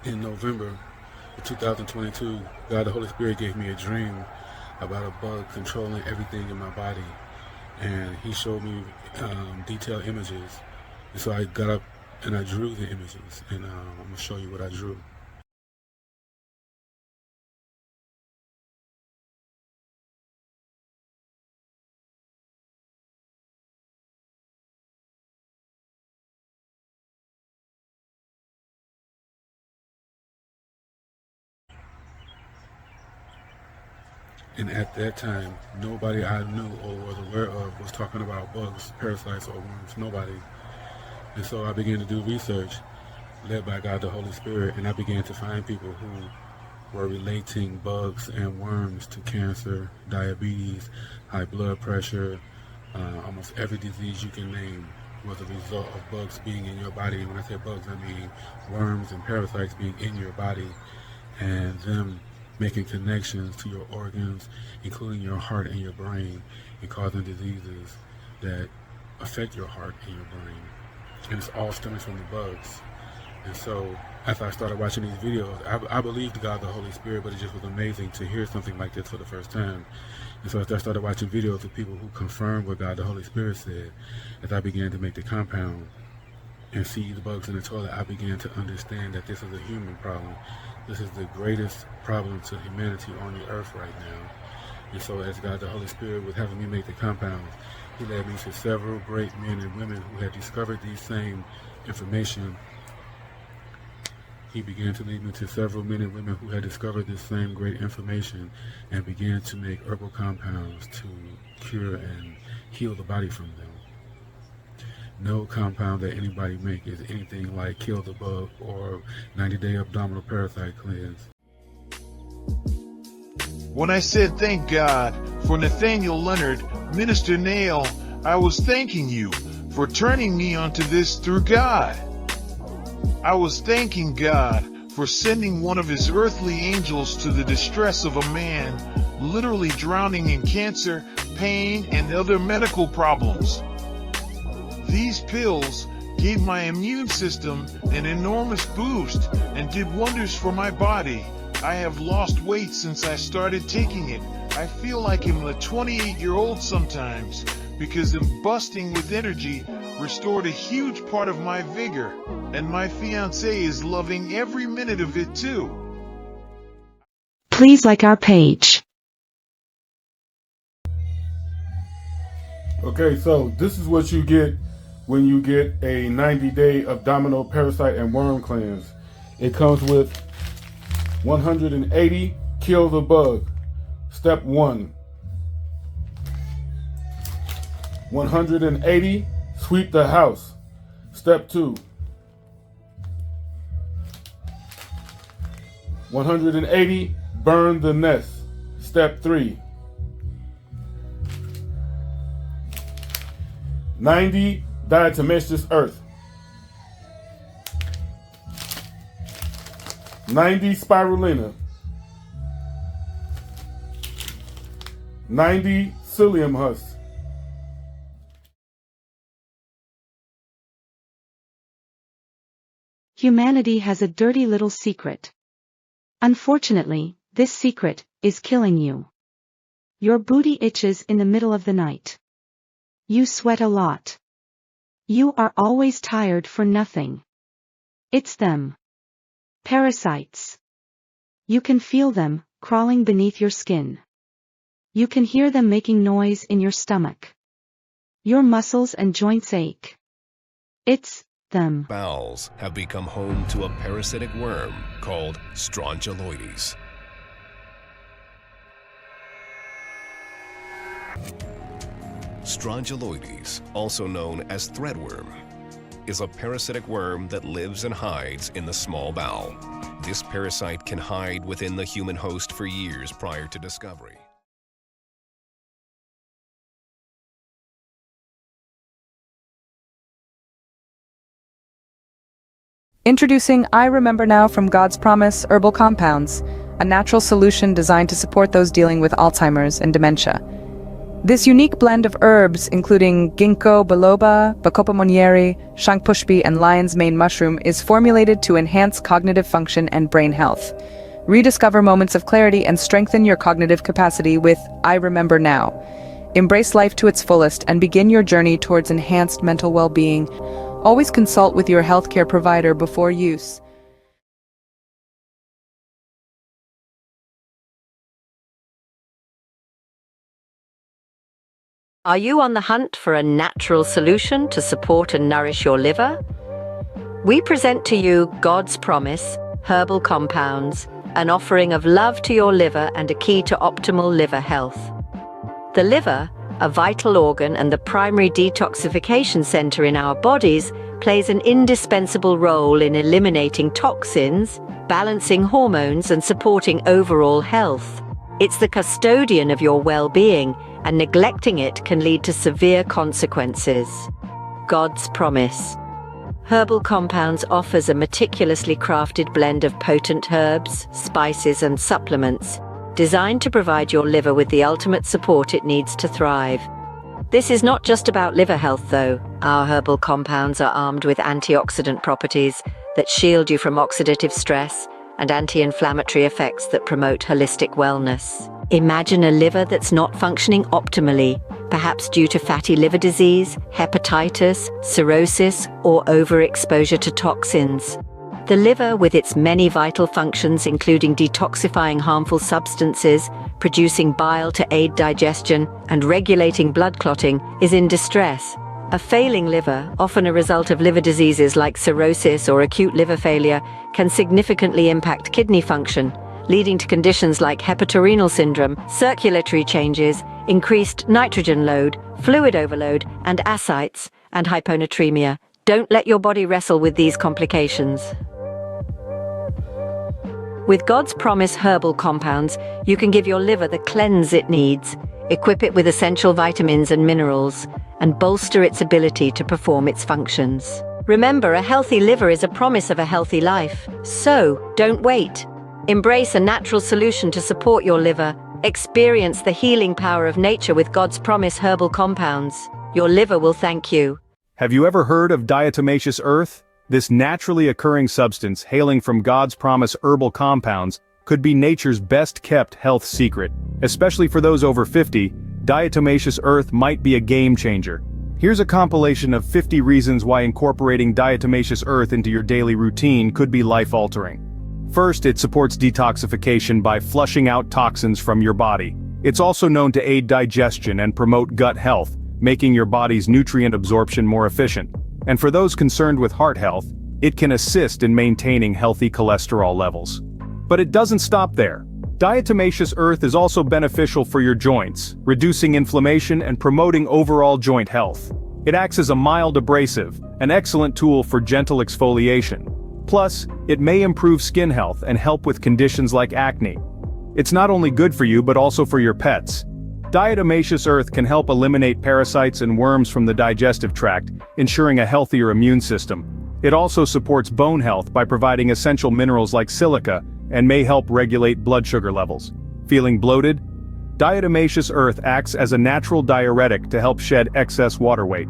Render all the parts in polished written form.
in November of 2022, God the Holy Spirit gave me a dream about a bug controlling everything in my body. And he showed me detailed images. And so I got up and I drew the images. And I'm going to show you what I drew. And at that time, nobody I knew or was aware of was talking about bugs, parasites, or worms. Nobody. And so I began to do research, led by God the Holy Spirit, and I began to find people who were relating bugs and worms to cancer, diabetes, high blood pressure, almost every disease you can name was a result of bugs being in your body. And when I say bugs, I mean worms and parasites being in your body and them making connections to your organs, including your heart and your brain, and causing diseases that affect your heart and your brain. And it's all stemming from the bugs. And so after I started watching these videos, I believed God the Holy Spirit, but it just was amazing to hear something like this for the first time. And so after I started watching videos of people who confirmed what God the Holy Spirit said, as I began to make the compound and see the bugs in the toilet, I began to understand that this is a human problem. This is the greatest problem to humanity on the earth right now. And so as God the Holy Spirit was having me make the compounds, he led me to several great men and women who had discovered these same information. He began to lead me to several men and women who had discovered this same great information and began to make herbal compounds to cure and heal the body from them. No compound that anybody make is anything like Kill the Bug or 90-Day Abdominal Parasite Cleanse. When I said thank God for Nathaniel Leonard, Minister Nail, I was thanking you for turning me onto this through God. I was thanking God for sending one of his earthly angels to the distress of a man literally drowning in cancer, pain, and other medical problems. These pills gave my immune system an enormous boost and did wonders for my body. I have lost weight since I started taking it. I feel like I'm a 28-year-old sometimes because I'm busting with energy restored a huge part of my vigor, and my fiancé is loving every minute of it too. Please like our page. Okay, so this is what you get when you get a 90-day abdominal parasite and worm cleanse. It comes with 180 kill the bug, step 1. 180 sweep the house, step 2. 180 burn the nest, step 3. 90 diatomaceous earth, 90 spirulina, 90 psyllium husk. Humanity has a dirty little secret. Unfortunately, this secret is killing you. Your booty itches in the middle of the night. You sweat a lot. You are always tired for nothing. It's them. Parasites. You can feel them crawling beneath your skin. You can hear them making noise in your stomach. Your muscles and joints ache. It's them. Bowels have become home to a parasitic worm called Strongyloides. Strongyloides, also known as threadworm, is a parasitic worm that lives and hides in the small bowel. This parasite can hide within the human host for years prior to discovery. Introducing I Remember Now from God's Promise Herbal Compounds, a natural solution designed to support those dealing with Alzheimer's and dementia. This unique blend of herbs, including ginkgo biloba, bacopa monnieri, shankpushpi, and lion's mane mushroom, is formulated to enhance cognitive function and brain health. Rediscover moments of clarity and strengthen your cognitive capacity with I Remember Now. Embrace life to its fullest and begin your journey towards enhanced mental well-being. Always consult with your healthcare provider before use. Are you on the hunt for a natural solution to support and nourish your liver? We present to you God's Promise, Herbal Compounds, an offering of love to your liver and a key to optimal liver health. The liver, a vital organ and the primary detoxification center in our bodies, plays an indispensable role in eliminating toxins, balancing hormones, and supporting overall health. It's the custodian of your well-being, and neglecting it can lead to severe consequences. God's Promise. Herbal Compounds offers a meticulously crafted blend of potent herbs, spices, and supplements, designed to provide your liver with the ultimate support it needs to thrive. This is not just about liver health, though. Our herbal compounds are armed with antioxidant properties that shield you from oxidative stress and anti-inflammatory effects that promote holistic wellness. Imagine a liver that's not functioning optimally, perhaps due to fatty liver disease, hepatitis, cirrhosis, or overexposure to toxins. The liver, with its many vital functions including detoxifying harmful substances, producing bile to aid digestion, and regulating blood clotting, is in distress. A failing liver, often a result of liver diseases like cirrhosis or acute liver failure, can significantly impact kidney function, leading to conditions like hepatorenal syndrome, circulatory changes, increased nitrogen load, fluid overload, and ascites, and hyponatremia. Don't let your body wrestle with these complications. With God's Promise Herbal Compounds, you can give your liver the cleanse it needs, equip it with essential vitamins and minerals, and bolster its ability to perform its functions. Remember, a healthy liver is a promise of a healthy life. So, don't wait. Embrace a natural solution to support your liver. Experience the healing power of nature with God's Promise Herbal Compounds. Your liver will thank you. Have you ever heard of diatomaceous earth? This naturally occurring substance, hailing from God's Promise Herbal Compounds, could be nature's best-kept health secret. Especially for those over 50, diatomaceous earth might be a game-changer. Here's a compilation of 50 reasons why incorporating diatomaceous earth into your daily routine could be life-altering. First, it supports detoxification by flushing out toxins from your body. It's also known to aid digestion and promote gut health, making your body's nutrient absorption more efficient. And for those concerned with heart health, it can assist in maintaining healthy cholesterol levels. But it doesn't stop there. Diatomaceous earth is also beneficial for your joints, reducing inflammation and promoting overall joint health. It acts as a mild abrasive, an excellent tool for gentle exfoliation. Plus, it may improve skin health and help with conditions like acne. It's not only good for you but also for your pets. Diatomaceous earth can help eliminate parasites and worms from the digestive tract, ensuring a healthier immune system. It also supports bone health by providing essential minerals like silica and may help regulate blood sugar levels. Feeling bloated? Diatomaceous earth acts as a natural diuretic to help shed excess water weight.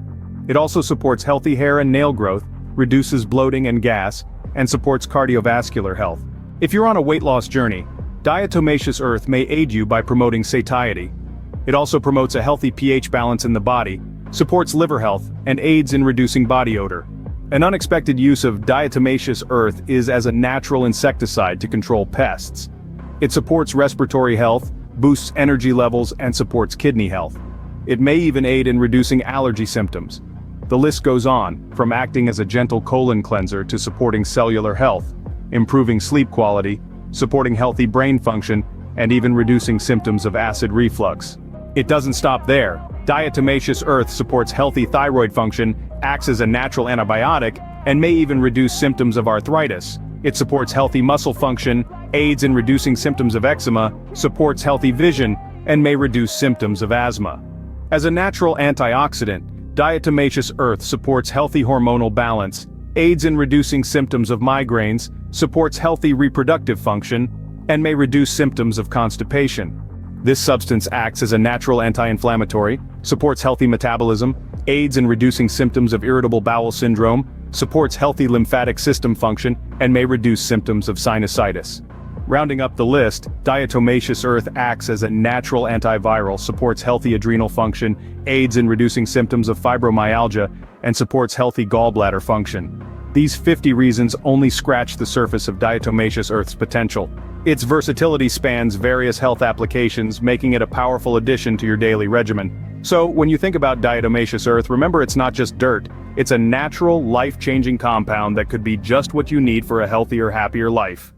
It also supports healthy hair and nail growth, reduces bloating and gas, and supports cardiovascular health. If you're on a weight loss journey, diatomaceous earth may aid you by promoting satiety. It also promotes a healthy pH balance in the body, supports liver health, and aids in reducing body odor. An unexpected use of diatomaceous earth is as a natural insecticide to control pests. It supports respiratory health, boosts energy levels, and supports kidney health. It may even aid in reducing allergy symptoms. The list goes on, from acting as a gentle colon cleanser to supporting cellular health, improving sleep quality, supporting healthy brain function, and even reducing symptoms of acid reflux. It doesn't stop there. Diatomaceous earth supports healthy thyroid function, acts as a natural antibiotic, and may even reduce symptoms of arthritis. It supports healthy muscle function, aids in reducing symptoms of eczema, supports healthy vision, and may reduce symptoms of asthma. As a natural antioxidant, diatomaceous earth supports healthy hormonal balance, aids in reducing symptoms of migraines, supports healthy reproductive function, and may reduce symptoms of constipation. This substance acts as a natural anti-inflammatory, supports healthy metabolism, aids in reducing symptoms of irritable bowel syndrome, supports healthy lymphatic system function, and may reduce symptoms of sinusitis. Rounding up the list, diatomaceous earth acts as a natural antiviral, supports healthy adrenal function, aids in reducing symptoms of fibromyalgia, and supports healthy gallbladder function. These 50 reasons only scratch the surface of diatomaceous earth's potential. Its versatility spans various health applications, making it a powerful addition to your daily regimen. So, when you think about diatomaceous earth, remember it's not just dirt, it's a natural, life-changing compound that could be just what you need for a healthier, happier life.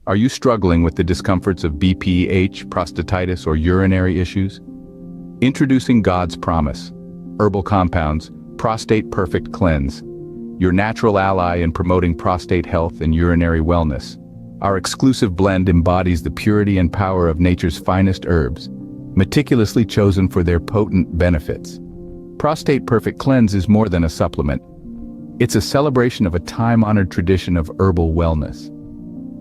Are you struggling with the discomforts of BPH, prostatitis, or urinary issues? Introducing God's Promise, Herbal Compounds, Prostate Perfect Cleanse, your natural ally in promoting prostate health and urinary wellness. Our exclusive blend embodies the purity and power of nature's finest herbs, meticulously chosen for their potent benefits. Prostate Perfect Cleanse is more than a supplement. It's a celebration of a time-honored tradition of herbal wellness.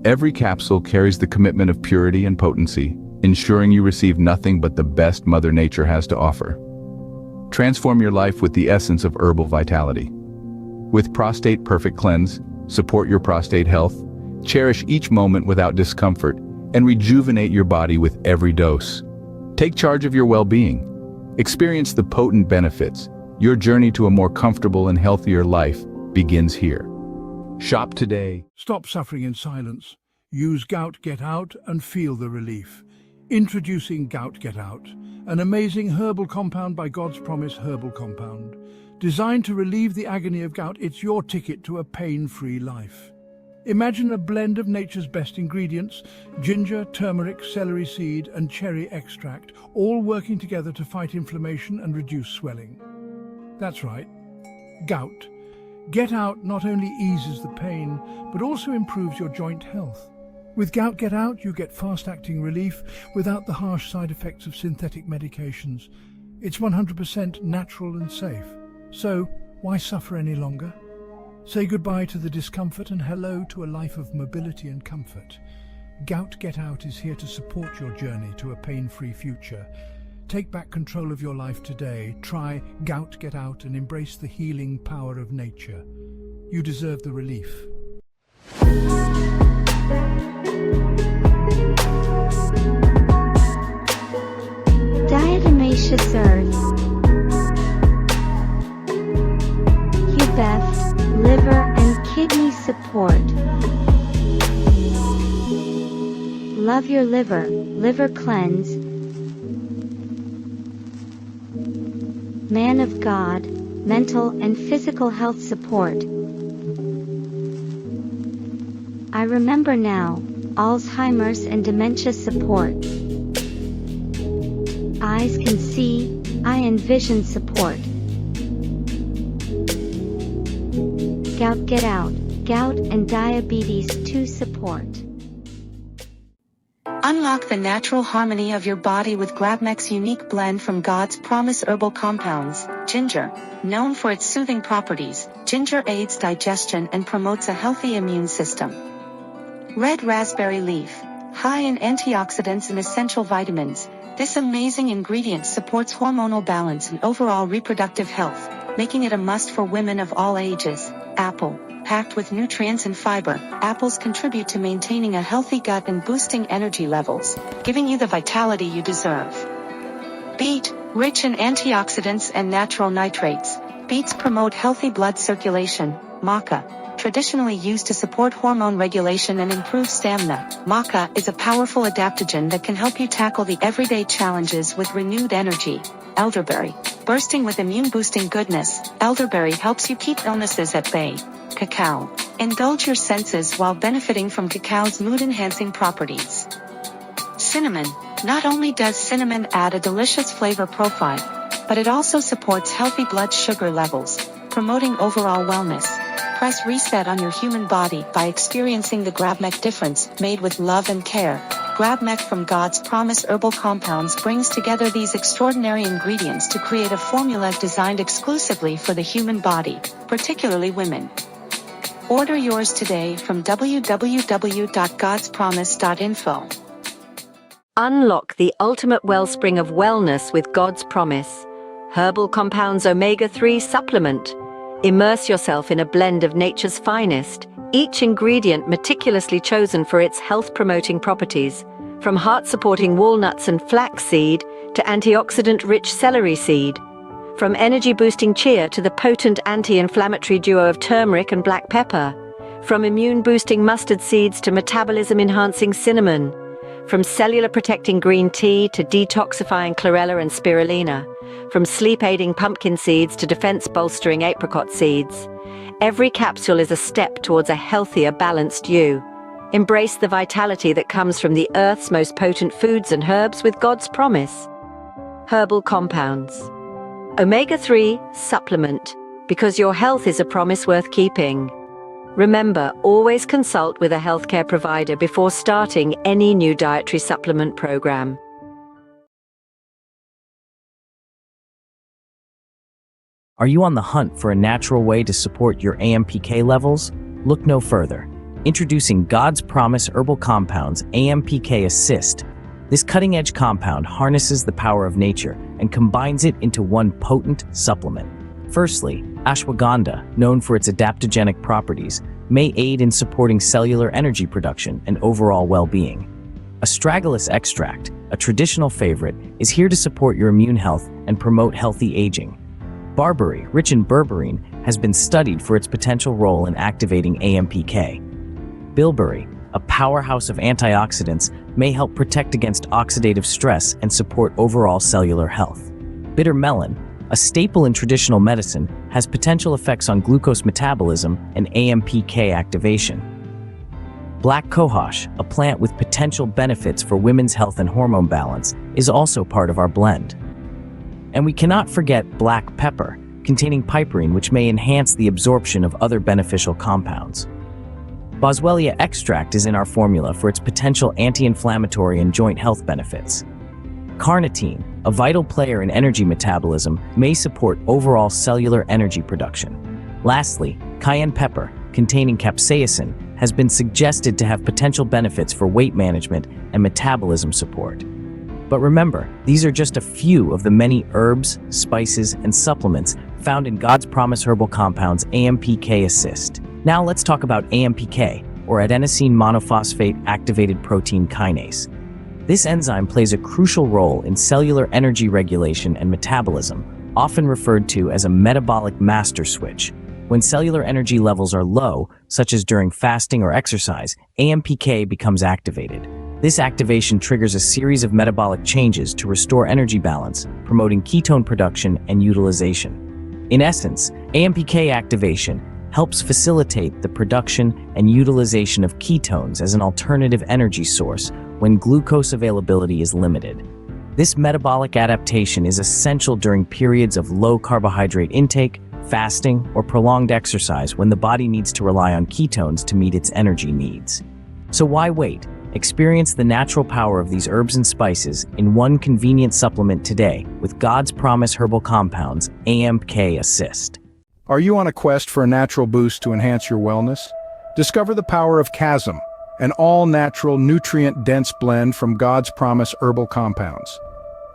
Every capsule carries the commitment of purity and potency, ensuring you receive nothing but the best Mother Nature has to offer. Transform your life with the essence of herbal vitality. With Prostate Perfect Cleanse, support your prostate health, cherish each moment without discomfort, and rejuvenate your body with every dose. Take charge of your well-being. Experience the potent benefits. Your journey to a more comfortable and healthier life begins here. Shop today. Stop suffering in silence. Use Gout Get Out and feel the relief. Introducing Gout Get Out, an amazing herbal compound by God's Promise Herbal Compound. Designed to relieve the agony of gout, it's your ticket to a pain-free life. Imagine a blend of nature's best ingredients, ginger, turmeric, celery seed, and cherry extract, all working together to fight inflammation and reduce swelling. That's right, gout. Get Out not only eases the pain, but also improves your joint health. With Gout Get Out, you get fast-acting relief without the harsh side effects of synthetic medications. It's 100% natural and safe. So, why suffer any longer? Say goodbye to the discomfort and hello to a life of mobility and comfort. Gout Get Out is here to support your journey to a pain-free future. Take back control of your life today. Try Gout Get Out and embrace the healing power of nature. You deserve the relief. Diatomaceous earth. Best liver and kidney support. Love your liver, liver cleanse. Man of God, mental and physical health support. I remember now, Alzheimer's and dementia support. Eyes can see, eye and vision support. Gout Get Out, gout and diabetes to support. Unlock the natural harmony of your body with Grabmec's unique blend from God's Promise Herbal Compounds. Ginger, known for its soothing properties, ginger aids digestion and promotes a healthy immune system. Red raspberry leaf, high in antioxidants and essential vitamins, this amazing ingredient supports hormonal balance and overall reproductive health, making it a must for women of all ages. Apple, packed with nutrients and fiber, apples contribute to maintaining a healthy gut and boosting energy levels, giving you the vitality you deserve. Beet, rich in antioxidants and natural nitrates, beets promote healthy blood circulation. Maca, traditionally used to support hormone regulation and improve stamina. Maca is a powerful adaptogen that can help you tackle the everyday challenges with renewed energy. Elderberry, bursting with immune-boosting goodness, elderberry helps you keep illnesses at bay. Cacao, indulge your senses while benefiting from cacao's mood-enhancing properties. Cinnamon, not only does cinnamon add a delicious flavor profile, but it also supports healthy blood sugar levels, promoting overall wellness. Press reset on your human body by experiencing the GrabMech difference, made with love and care. GrabMech from God's Promise Herbal Compounds brings together these extraordinary ingredients to create a formula designed exclusively for the human body, particularly women. Order yours today from www.godspromise.info. Unlock the ultimate wellspring of wellness with God's Promise. Herbal Compounds Omega-3 Supplement. Immerse yourself in a blend of nature's finest, each ingredient meticulously chosen for its health-promoting properties, from heart-supporting walnuts and flaxseed to antioxidant-rich celery seed, from energy-boosting chia to the potent anti-inflammatory duo of turmeric and black pepper, from immune-boosting mustard seeds to metabolism-enhancing cinnamon, from cellular-protecting green tea to detoxifying chlorella and spirulina, from sleep-aiding pumpkin seeds to defense-bolstering apricot seeds. Every capsule is a step towards a healthier, balanced you. Embrace the vitality that comes from the Earth's most potent foods and herbs with God's Promise. Herbal Compounds. Omega-3 Supplement, because your health is a promise worth keeping. Remember, always consult with a healthcare provider before starting any new dietary supplement program. Are you on the hunt for a natural way to support your AMPK levels? Look no further. Introducing God's Promise Herbal Compounds AMPK Assist. This cutting-edge compound harnesses the power of nature and combines it into one potent supplement. Firstly, ashwagandha, known for its adaptogenic properties, may aid in supporting cellular energy production and overall well-being. Astragalus extract, a traditional favorite, is here to support your immune health and promote healthy aging. Barberry, rich in berberine, has been studied for its potential role in activating AMPK. Bilberry, a powerhouse of antioxidants, may help protect against oxidative stress and support overall cellular health. Bitter melon, a staple in traditional medicine, has potential effects on glucose metabolism and AMPK activation. Black cohosh, a plant with potential benefits for women's health and hormone balance, is also part of our blend. And we cannot forget black pepper, containing piperine, which may enhance the absorption of other beneficial compounds. Boswellia extract is in our formula for its potential anti-inflammatory and joint health benefits. Carnitine, a vital player in energy metabolism, may support overall cellular energy production. Lastly, cayenne pepper, containing capsaicin, has been suggested to have potential benefits for weight management and metabolism support. But remember, these are just a few of the many herbs, spices, and supplements found in God's Promise Herbal Compounds AMPK Assist. Now let's talk about AMPK, or adenosine monophosphate activated protein kinase. This enzyme plays a crucial role in cellular energy regulation and metabolism, often referred to as a metabolic master switch. When cellular energy levels are low, such as during fasting or exercise, AMPK becomes activated. This activation triggers a series of metabolic changes to restore energy balance, promoting ketone production and utilization. In essence, AMPK activation helps facilitate the production and utilization of ketones as an alternative energy source when glucose availability is limited. This metabolic adaptation is essential during periods of low carbohydrate intake, fasting, or prolonged exercise when the body needs to rely on ketones to meet its energy needs. So why wait? Experience the natural power of these herbs and spices in one convenient supplement today with God's Promise Herbal Compounds AMPK Assist. Are you on a quest for a natural boost to enhance your wellness? Discover the power of Chasm, an all-natural, nutrient-dense blend from God's Promise Herbal Compounds.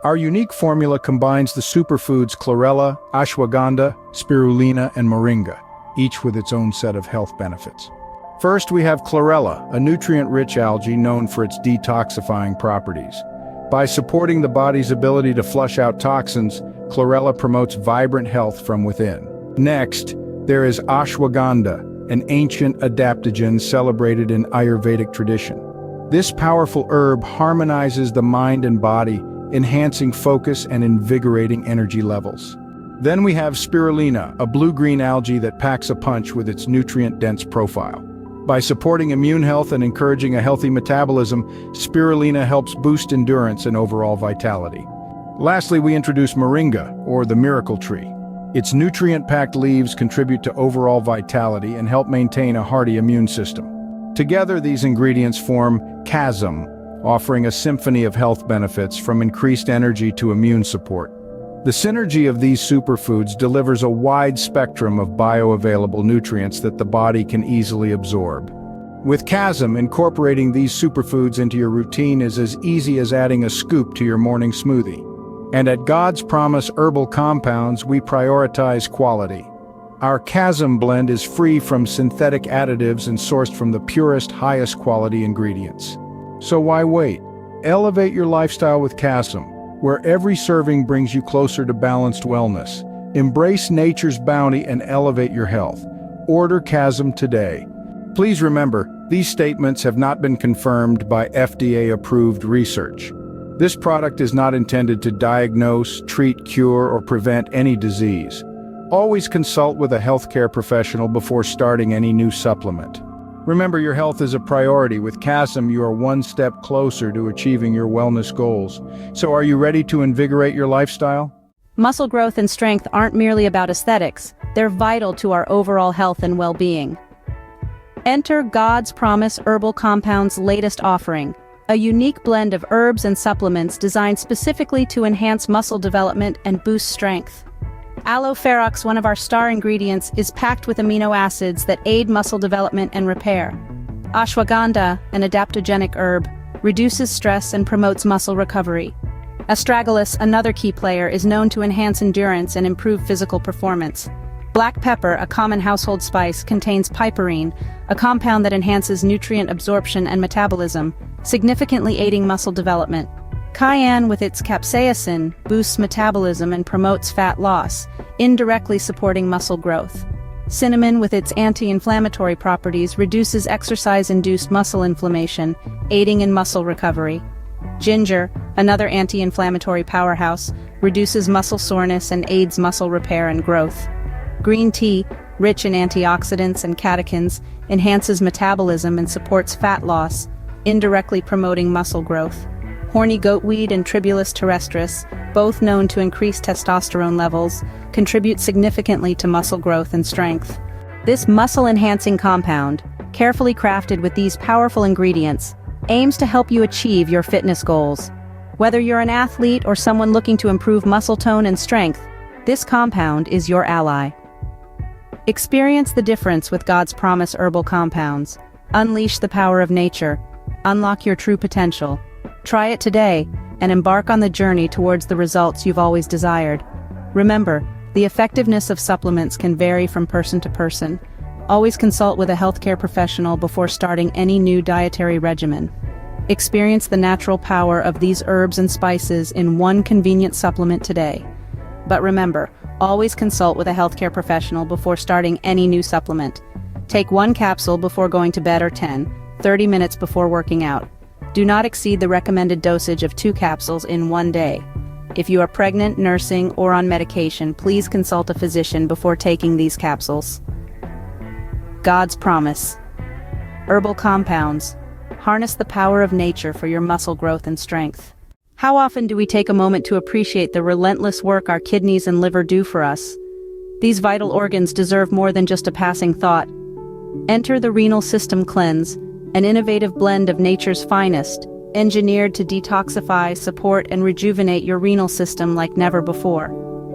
Our unique formula combines the superfoods chlorella, ashwagandha, spirulina, and moringa, each with its own set of health benefits. First, we have chlorella, a nutrient-rich algae known for its detoxifying properties. By supporting the body's ability to flush out toxins, chlorella promotes vibrant health from within. Next, there is ashwagandha, an ancient adaptogen celebrated in Ayurvedic tradition. This powerful herb harmonizes the mind and body, enhancing focus and invigorating energy levels. Then we have spirulina, a blue-green algae that packs a punch with its nutrient-dense profile. By supporting immune health and encouraging a healthy metabolism, spirulina helps boost endurance and overall vitality. Lastly, we introduce moringa, or the miracle tree. Its nutrient-packed leaves contribute to overall vitality and help maintain a hearty immune system. Together, these ingredients form chasm, offering a symphony of health benefits from increased energy to immune support. The synergy of these superfoods delivers a wide spectrum of bioavailable nutrients that the body can easily absorb. With chasm, incorporating these superfoods into your routine is as easy as adding a scoop to your morning smoothie. And at God's Promise Herbal Compounds, we prioritize quality. Our chasm blend is free from synthetic additives and sourced from the purest, highest quality ingredients. So why wait? Elevate your lifestyle with chasm, where every serving brings you closer to balanced wellness. Embrace nature's bounty and elevate your health. Order chasm today. Please remember, these statements have not been confirmed by FDA-approved research. This product is not intended to diagnose, treat, cure, or prevent any disease. Always consult with a healthcare professional before starting any new supplement. Remember, your health is a priority. With chasm, you are one step closer to achieving your wellness goals. So are you ready to invigorate your lifestyle? Muscle growth and strength aren't merely about aesthetics, they're vital to our overall health and well-being. Enter God's Promise Herbal Compounds' latest offering, a unique blend of herbs and supplements designed specifically to enhance muscle development and boost strength. Aloe ferox, one of our star ingredients, is packed with amino acids that aid muscle development and repair. Ashwagandha, an adaptogenic herb, reduces stress and promotes muscle recovery. Astragalus, another key player, is known to enhance endurance and improve physical performance. Black pepper, a common household spice, contains piperine, a compound that enhances nutrient absorption and metabolism, significantly aiding muscle development. Cayenne, with its capsaicin, boosts metabolism and promotes fat loss, indirectly supporting muscle growth. Cinnamon, with its anti-inflammatory properties, reduces exercise-induced muscle inflammation, aiding in muscle recovery. Ginger, another anti-inflammatory powerhouse, reduces muscle soreness and aids muscle repair and growth. Green tea, rich in antioxidants and catechins, enhances metabolism and supports fat loss, indirectly promoting muscle growth. Horny goatweed and Tribulus terrestris, both known to increase testosterone levels, contribute significantly to muscle growth and strength. This muscle-enhancing compound, carefully crafted with these powerful ingredients, aims to help you achieve your fitness goals. Whether you're an athlete or someone looking to improve muscle tone and strength, this compound is your ally. Experience the difference with God's Promise Herbal Compounds. Unleash the power of nature. Unlock your true potential. Try it today and embark on the journey towards the results you've always desired. Remember, the effectiveness of supplements can vary from person to person. Always consult with a healthcare professional before starting any new dietary regimen. Experience the natural power of these herbs and spices in one convenient supplement today. But remember, always consult with a healthcare professional before starting any new supplement. Take one capsule before going to bed or 30 minutes before working out. Do not exceed the recommended dosage of 2 capsules in one day. If you are pregnant, nursing, or on medication, please consult a physician before taking these capsules. God's Promise Herbal Compounds. Harness the power of nature for your muscle growth and strength. How often do we take a moment to appreciate the relentless work our kidneys and liver do for us? These vital organs deserve more than just a passing thought. Enter the Renal System Cleanse, an innovative blend of nature's finest, engineered to detoxify, support, and rejuvenate your renal system like never before.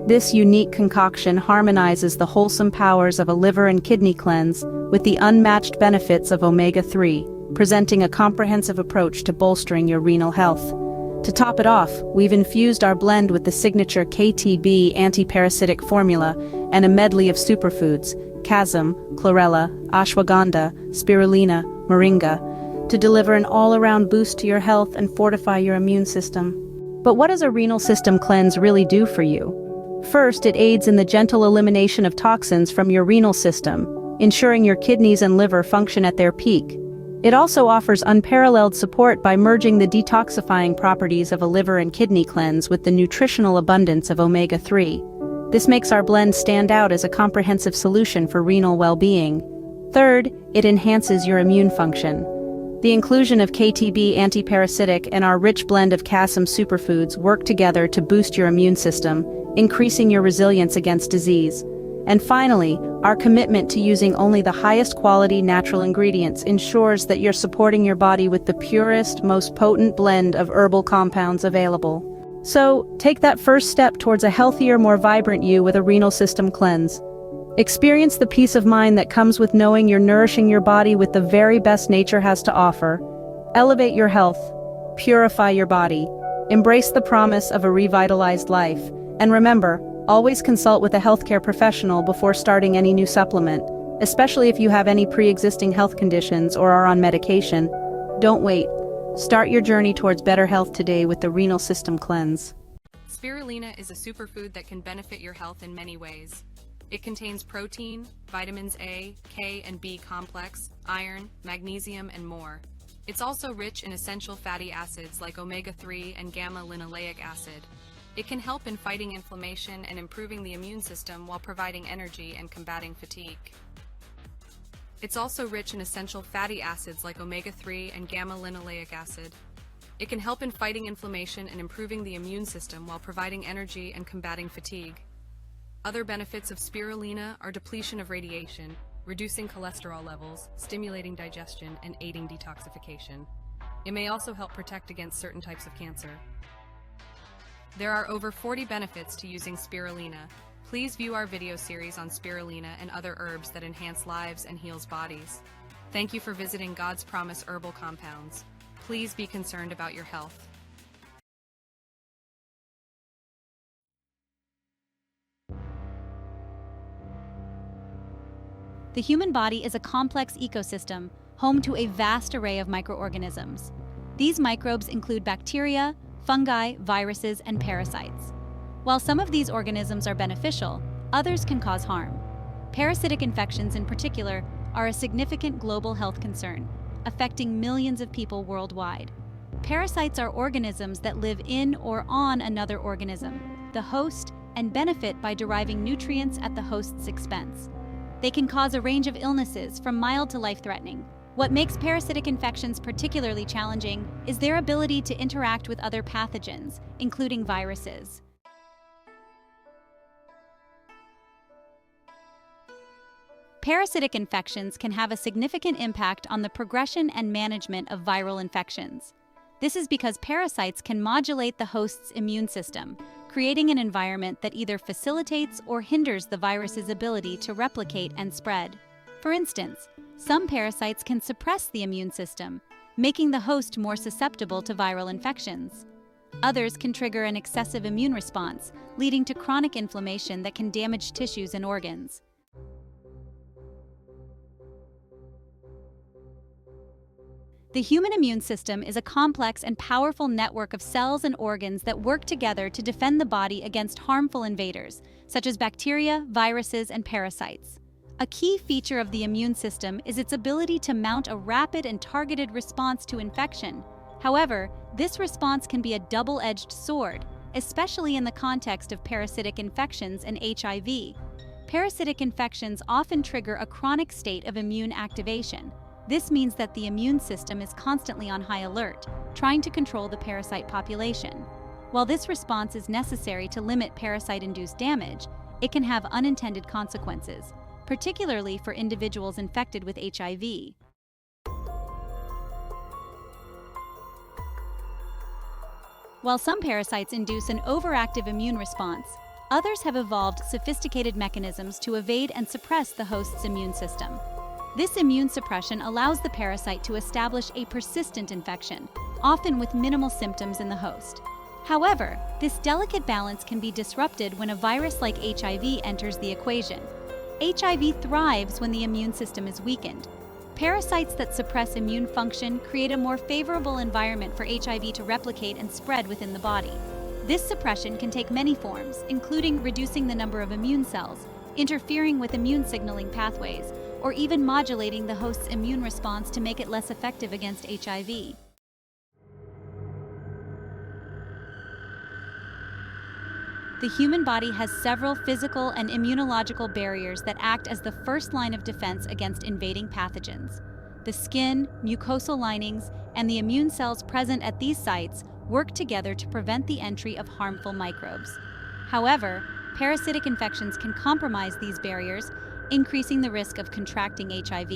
This unique concoction harmonizes the wholesome powers of a liver and kidney cleanse with the unmatched benefits of omega-3, presenting a comprehensive approach to bolstering your renal health. To top it off, we've infused our blend with the signature KTB anti-parasitic formula and a medley of superfoods, chasm, chlorella, ashwagandha, spirulina, moringa, to deliver an all-around boost to your health and fortify your immune system. But what does a renal system cleanse really do for you? First, it aids in the gentle elimination of toxins from your renal system, ensuring your kidneys and liver function at their peak. It also offers unparalleled support by merging the detoxifying properties of a liver and kidney cleanse with the nutritional abundance of omega-3. This makes our blend stand out as a comprehensive solution for renal well-being. Third, it enhances your immune function. The inclusion of KTB antiparasitic and our rich blend of CASM superfoods work together to boost your immune system, increasing your resilience against disease. And finally, our commitment to using only the highest quality natural ingredients ensures that you're supporting your body with the purest, most potent blend of herbal compounds available. So, take that first step towards a healthier, more vibrant you with a renal system cleanse. Experience the peace of mind that comes with knowing you're nourishing your body with the very best nature has to offer. Elevate your health, purify your body, embrace the promise of a revitalized life, and remember, always consult with a healthcare professional before starting any new supplement, especially if you have any pre-existing health conditions or are on medication. Don't wait. Start your journey towards better health today with the Renal System Cleanse. Spirulina is a superfood that can benefit your health in many ways. It contains protein, vitamins A, K, and B complex, iron, magnesium, and more. It's also rich in essential fatty acids like omega-3 and gamma-linoleic acid. It can help in fighting inflammation and improving the immune system while providing energy and combating fatigue. It's also rich in essential fatty acids like omega-3 and gamma-linoleic acid. It can help in fighting inflammation and improving the immune system while providing energy and combating fatigue. Other benefits of spirulina are depletion of radiation, reducing cholesterol levels, stimulating digestion, and aiding detoxification. It may also help protect against certain types of cancer. There are over 40 benefits to using spirulina. Please view our video series on spirulina and other herbs that enhance lives and heals bodies. Thank you for visiting God's Promise Herbal Compounds. Please be concerned about your health. The human body is a complex ecosystem, home to a vast array of microorganisms. These microbes include bacteria, fungi, viruses, and parasites. While some of these organisms are beneficial, others can cause harm. Parasitic infections in particular are a significant global health concern, affecting millions of people worldwide. Parasites are organisms that live in or on another organism, the host, and benefit by deriving nutrients at the host's expense. They can cause a range of illnesses from mild to life-threatening. What makes parasitic infections particularly challenging is their ability to interact with other pathogens, including viruses. Parasitic infections can have a significant impact on the progression and management of viral infections. This is because parasites can modulate the host's immune system, creating an environment that either facilitates or hinders the virus's ability to replicate and spread. For instance, some parasites can suppress the immune system, making the host more susceptible to viral infections. Others can trigger an excessive immune response, leading to chronic inflammation that can damage tissues and organs. The human immune system is a complex and powerful network of cells and organs that work together to defend the body against harmful invaders, such as bacteria, viruses, and parasites. A key feature of the immune system is its ability to mount a rapid and targeted response to infection. However, this response can be a double-edged sword, especially in the context of parasitic infections and HIV. Parasitic infections often trigger a chronic state of immune activation. This means that the immune system is constantly on high alert, trying to control the parasite population. While this response is necessary to limit parasite-induced damage, it can have unintended consequences, particularly for individuals infected with HIV. While some parasites induce an overactive immune response, others have evolved sophisticated mechanisms to evade and suppress the host's immune system. This immune suppression allows the parasite to establish a persistent infection, often with minimal symptoms in the host. However, this delicate balance can be disrupted when a virus like HIV enters the equation. HIV thrives when the immune system is weakened. Parasites that suppress immune function create a more favorable environment for HIV to replicate and spread within the body. This suppression can take many forms, including reducing the number of immune cells, interfering with immune signaling pathways, or even modulating the host's immune response to make it less effective against HIV. The human body has several physical and immunological barriers that act as the first line of defense against invading pathogens. The skin, mucosal linings, and the immune cells present at these sites work together to prevent the entry of harmful microbes. However, parasitic infections can compromise these barriers, increasing the risk of contracting HIV.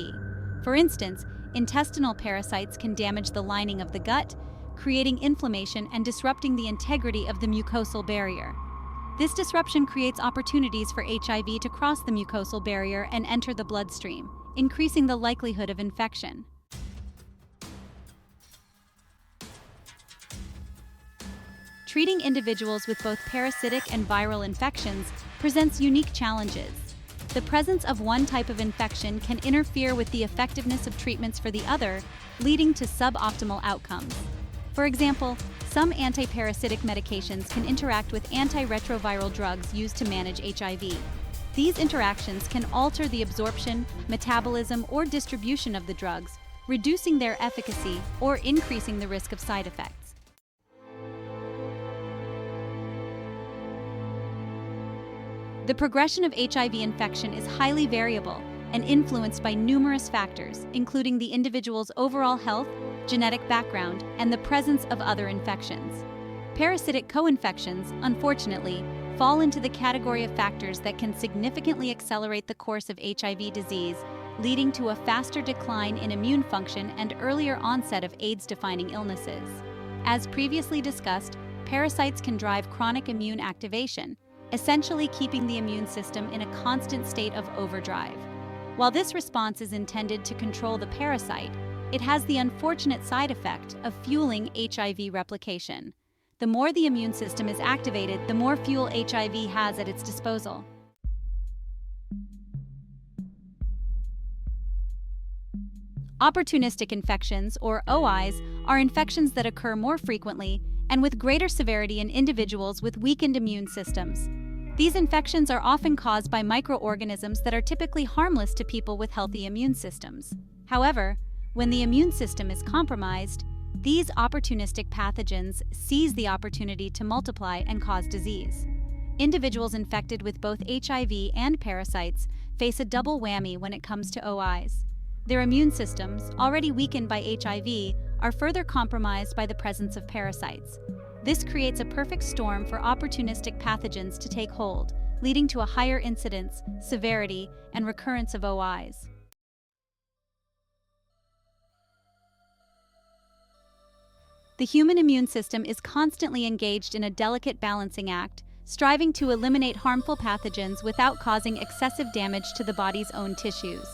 For instance, intestinal parasites can damage the lining of the gut, creating inflammation and disrupting the integrity of the mucosal barrier. This disruption creates opportunities for HIV to cross the mucosal barrier and enter the bloodstream, increasing the likelihood of infection. Treating individuals with both parasitic and viral infections presents unique challenges. The presence of one type of infection can interfere with the effectiveness of treatments for the other, leading to suboptimal outcomes. For example, some antiparasitic medications can interact with antiretroviral drugs used to manage HIV. These interactions can alter the absorption, metabolism, or distribution of the drugs, reducing their efficacy or increasing the risk of side effects. The progression of HIV infection is highly variable and influenced by numerous factors, including the individual's overall health, genetic background, and the presence of other infections. Parasitic co-infections, unfortunately, fall into the category of factors that can significantly accelerate the course of HIV disease, leading to a faster decline in immune function and earlier onset of AIDS-defining illnesses. As previously discussed, parasites can drive chronic immune activation, essentially keeping the immune system in a constant state of overdrive. While this response is intended to control the parasite, it has the unfortunate side effect of fueling HIV replication. The more the immune system is activated, the more fuel HIV has at its disposal. Opportunistic infections, or OIs, are infections that occur more frequently and with greater severity in individuals with weakened immune systems. These infections are often caused by microorganisms that are typically harmless to people with healthy immune systems. However, when the immune system is compromised, these opportunistic pathogens seize the opportunity to multiply and cause disease. Individuals infected with both HIV and parasites face a double whammy when it comes to OIs. Their immune systems, already weakened by HIV, are further compromised by the presence of parasites. This creates a perfect storm for opportunistic pathogens to take hold, leading to a higher incidence, severity, and recurrence of OIs. The human immune system is constantly engaged in a delicate balancing act, striving to eliminate harmful pathogens without causing excessive damage to the body's own tissues.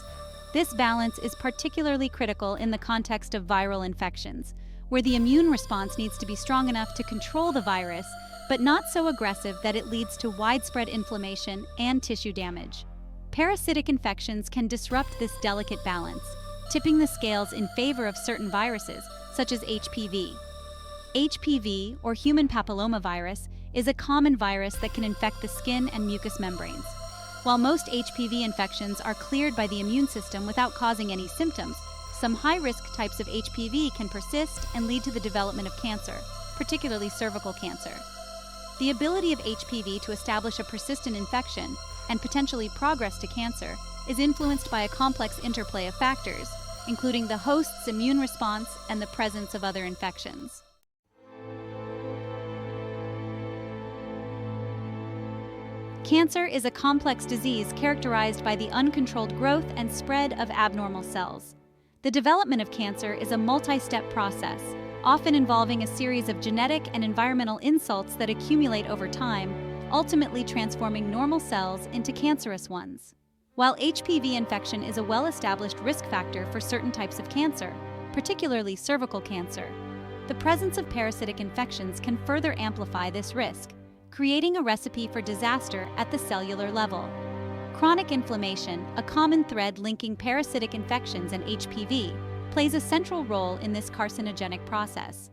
This balance is particularly critical in the context of viral infections, where the immune response needs to be strong enough to control the virus, but not so aggressive that it leads to widespread inflammation and tissue damage. Parasitic infections can disrupt this delicate balance, tipping the scales in favor of certain viruses, such as HPV. HPV, or human papillomavirus, is a common virus that can infect the skin and mucous membranes. While most HPV infections are cleared by the immune system without causing any symptoms, some high-risk types of HPV can persist and lead to the development of cancer, particularly cervical cancer. The ability of HPV to establish a persistent infection and potentially progress to cancer is influenced by a complex interplay of factors, including the host's immune response and the presence of other infections. Cancer is a complex disease characterized by the uncontrolled growth and spread of abnormal cells. The development of cancer is a multi-step process, often involving a series of genetic and environmental insults that accumulate over time, ultimately transforming normal cells into cancerous ones. While HPV infection is a well-established risk factor for certain types of cancer, particularly cervical cancer, the presence of parasitic infections can further amplify this risk, creating a recipe for disaster at the cellular level. Chronic inflammation, a common thread linking parasitic infections and HPV, plays a central role in this carcinogenic process.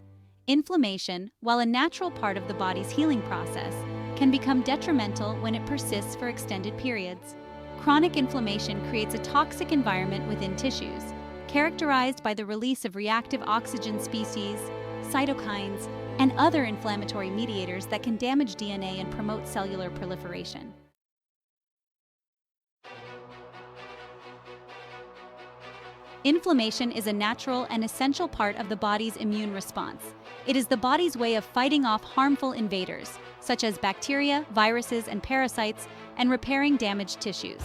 Inflammation, while a natural part of the body's healing process, can become detrimental when it persists for extended periods. chronic inflammation creates a toxic environment within tissues, characterized by the release of reactive oxygen species, cytokines, and other inflammatory mediators that can damage DNA and promote cellular proliferation. Inflammation is a natural and essential part of the body's immune response. It is the body's way of fighting off harmful invaders, such as bacteria, viruses, and parasites, and repairing damaged tissues.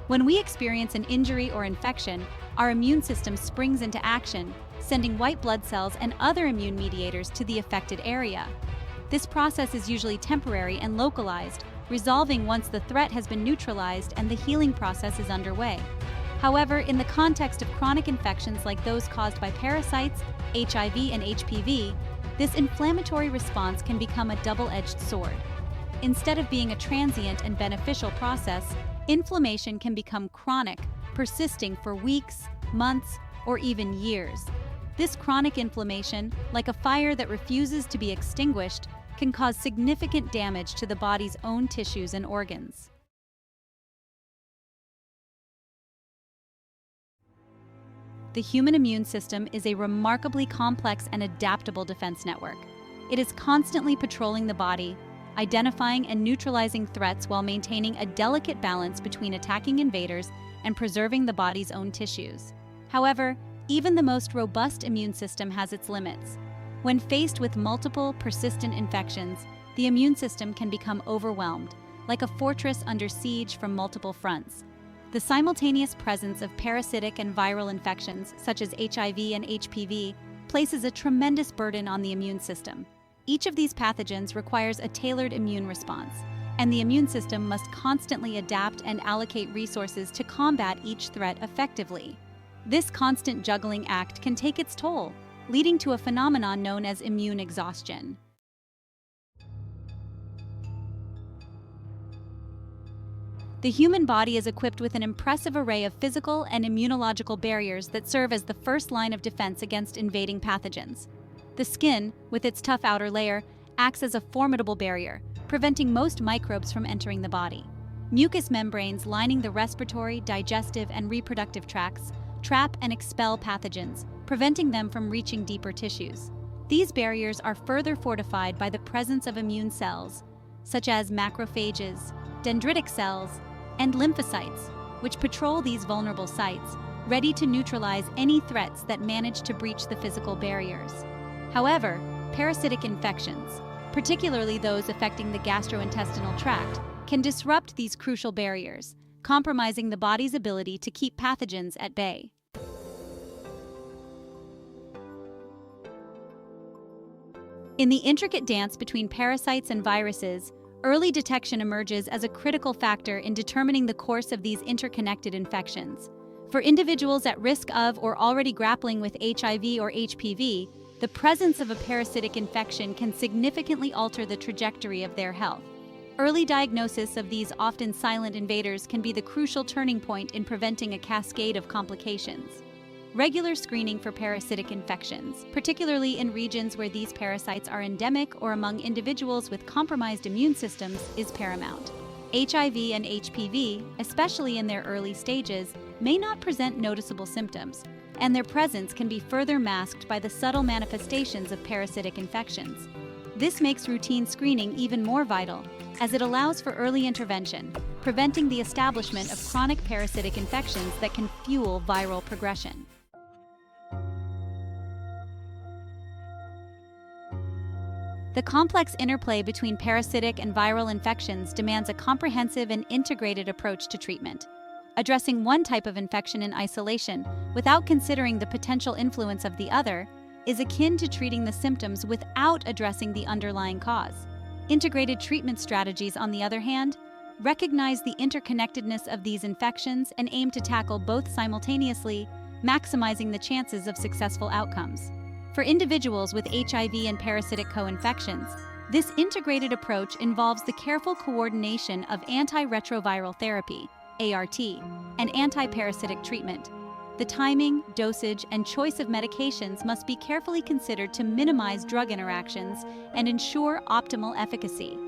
When we experience an injury or infection, our immune system springs into action, sending white blood cells and other immune mediators to the affected area. This process is usually temporary and localized, resolving once the threat has been neutralized and the healing process is underway. However, in the context of chronic infections like those caused by parasites, HIV, and HPV, this inflammatory response can become a double-edged sword. Instead of being a transient and beneficial process, inflammation can become chronic, persisting for weeks, months, or even years. This chronic inflammation, like a fire that refuses to be extinguished, can cause significant damage to the body's own tissues and organs. The human immune system is a remarkably complex and adaptable defense network. It is constantly patrolling the body, identifying and neutralizing threats while maintaining a delicate balance between attacking invaders and preserving the body's own tissues. However, even the most robust immune system has its limits. When faced with multiple, persistent infections, the immune system can become overwhelmed, like a fortress under siege from multiple fronts. The simultaneous presence of parasitic and viral infections, such as HIV and HPV, places a tremendous burden on the immune system. Each of these pathogens requires a tailored immune response, and the immune system must constantly adapt and allocate resources to combat each threat effectively. This constant juggling act can take its toll, leading to a phenomenon known as immune exhaustion. The human body is equipped with an impressive array of physical and immunological barriers that serve as the first line of defense against invading pathogens. The skin, with its tough outer layer, acts as a formidable barrier, preventing most microbes from entering the body. Mucous membranes lining the respiratory, digestive, and reproductive tracts trap and expel pathogens, preventing them from reaching deeper tissues. These barriers are further fortified by the presence of immune cells, such as macrophages, dendritic cells, and lymphocytes, which patrol these vulnerable sites, ready to neutralize any threats that manage to breach the physical barriers. However, parasitic infections, particularly those affecting the gastrointestinal tract, can disrupt these crucial barriers, compromising the body's ability to keep pathogens at bay. In the intricate dance between parasites and viruses, early detection emerges as a critical factor in determining the course of these interconnected infections. For individuals at risk of or already grappling with HIV or HPV, the presence of a parasitic infection can significantly alter the trajectory of their health. Early diagnosis of these often silent invaders can be the crucial turning point in preventing a cascade of complications. Regular screening for parasitic infections, particularly in regions where these parasites are endemic or among individuals with compromised immune systems, is paramount. HIV and HPV, especially in their early stages, may not present noticeable symptoms, and their presence can be further masked by the subtle manifestations of parasitic infections. This makes routine screening even more vital, as it allows for early intervention, preventing the establishment of chronic parasitic infections that can fuel viral progression. The complex interplay between parasitic and viral infections demands a comprehensive and integrated approach to treatment. Addressing one type of infection in isolation, without considering the potential influence of the other, is akin to treating the symptoms without addressing the underlying cause. Integrated treatment strategies, on the other hand, recognize the interconnectedness of these infections and aim to tackle both simultaneously, maximizing the chances of successful outcomes. For individuals with HIV and parasitic co-infections, this integrated approach involves the careful coordination of antiretroviral therapy, ART, and anti-parasitic treatment. The timing, dosage, and choice of medications must be carefully considered to minimize drug interactions and ensure optimal efficacy.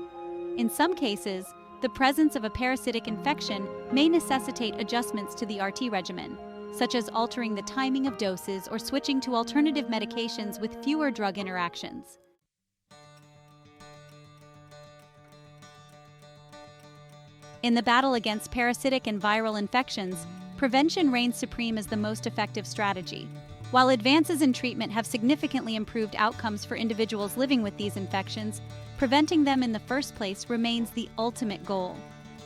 In some cases, the presence of a parasitic infection may necessitate adjustments to the RT regimen, such as altering the timing of doses or switching to alternative medications with fewer drug interactions. In the battle against parasitic and viral infections, prevention reigns supreme as the most effective strategy. While advances in treatment have significantly improved outcomes for individuals living with these infections, preventing them in the first place remains the ultimate goal.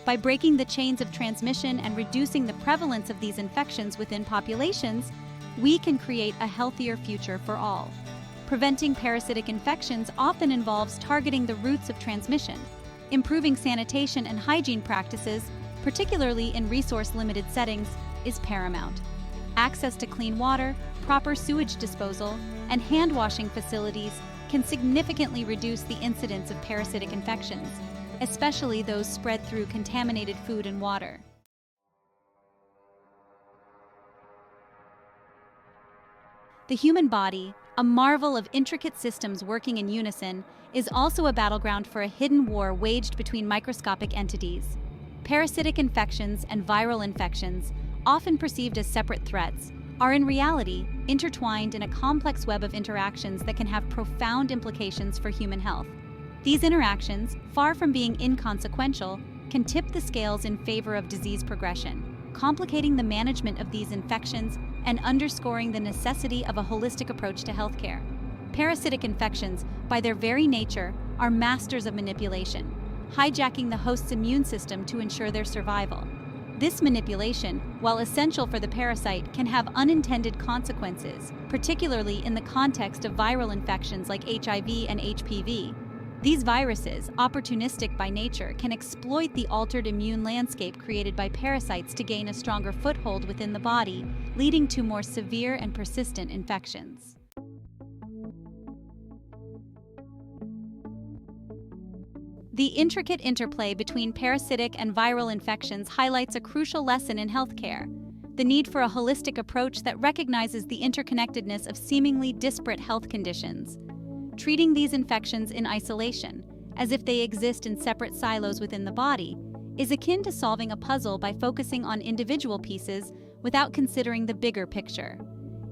By breaking the chains of transmission and reducing the prevalence of these infections within populations, we can create a healthier future for all. Preventing parasitic infections often involves targeting the roots of transmission. Improving sanitation and hygiene practices, particularly in resource-limited settings, is paramount. Access to clean water, proper sewage disposal, and hand-washing facilities can significantly reduce the incidence of parasitic infections, especially those spread through contaminated food and water. The human body, a marvel of intricate systems working in unison, is also a battleground for a hidden war waged between microscopic entities. Parasitic infections and viral infections, often perceived as separate threats, are in reality intertwined in a complex web of interactions that can have profound implications for human health. These interactions, far from being inconsequential, can tip the scales in favor of disease progression, complicating the management of these infections and underscoring the necessity of a holistic approach to healthcare. Parasitic infections, by their very nature, are masters of manipulation, hijacking the host's immune system to ensure their survival. This manipulation, while essential for the parasite, can have unintended consequences, particularly in the context of viral infections like HIV and HPV. These viruses, opportunistic by nature, can exploit the altered immune landscape created by parasites to gain a stronger foothold within the body, leading to more severe and persistent infections. The intricate interplay between parasitic and viral infections highlights a crucial lesson in healthcare: the need for a holistic approach that recognizes the interconnectedness of seemingly disparate health conditions. Treating these infections in isolation, as if they exist in separate silos within the body, is akin to solving a puzzle by focusing on individual pieces without considering the bigger picture.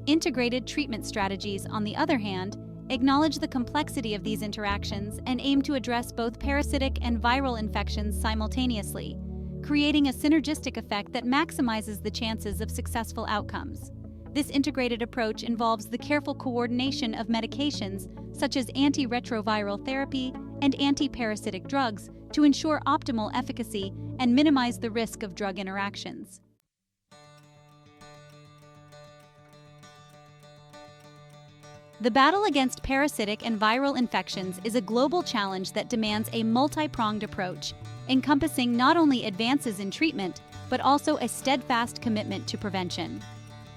Integrated treatment strategies, on the other hand, acknowledge the complexity of these interactions and aim to address both parasitic and viral infections simultaneously, creating a synergistic effect that maximizes the chances of successful outcomes. This integrated approach involves the careful coordination of medications such as antiretroviral therapy and anti-parasitic drugs to ensure optimal efficacy and minimize the risk of drug interactions. The battle against parasitic and viral infections is a global challenge that demands a multi-pronged approach, encompassing not only advances in treatment, but also a steadfast commitment to prevention.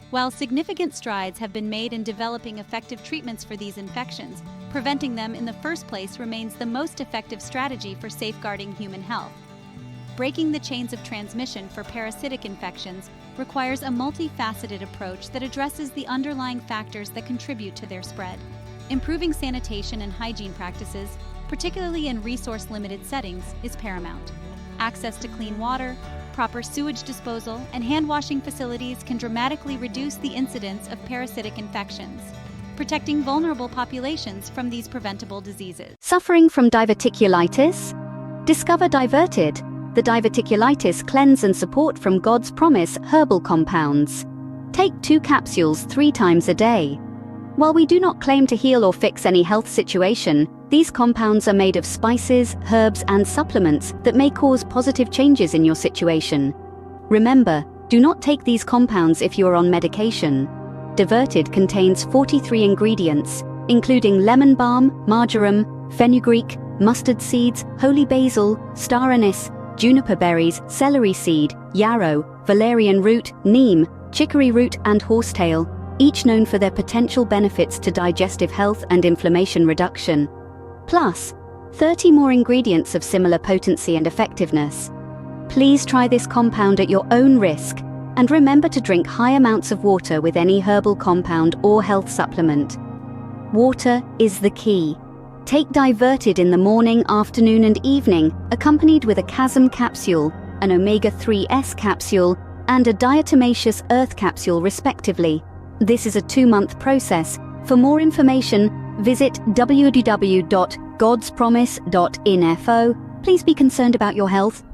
While significant strides have been made in developing effective treatments for these infections, preventing them in the first place remains the most effective strategy for safeguarding human health. Breaking the chains of transmission for parasitic infections requires a multifaceted approach that addresses the underlying factors that contribute to their spread. Improving sanitation and hygiene practices, particularly in resource-limited settings, is paramount. Access to clean water, proper sewage disposal, and hand-washing facilities can dramatically reduce the incidence of parasitic infections, protecting vulnerable populations from these preventable diseases. Suffering from diverticulitis? Discover Diverted, the diverticulitis cleanse and support from God's Promise herbal compounds. Take 2 capsules 3 times a day. While we do not claim to heal or fix any health situation, these compounds are made of spices, herbs, and supplements that may cause positive changes in your situation. Remember, do not take these compounds if you are on medication. Diverted contains 43 ingredients, including lemon balm, marjoram, fenugreek, mustard seeds, holy basil, star anise, juniper berries, celery seed, yarrow, valerian root, neem, chicory root, and horsetail, each known for their potential benefits to digestive health and inflammation reduction. Plus, 30 more ingredients of similar potency and effectiveness. Please try this compound at your own risk, and remember to drink high amounts of water with any herbal compound or health supplement. Water is the key. Take Diverted in the morning, afternoon and evening, accompanied with a Chasm capsule, an omega-3s capsule, and a diatomaceous earth capsule respectively. This is a 2-month process. For more information, visit www.godspromise.info. Please be concerned about your health.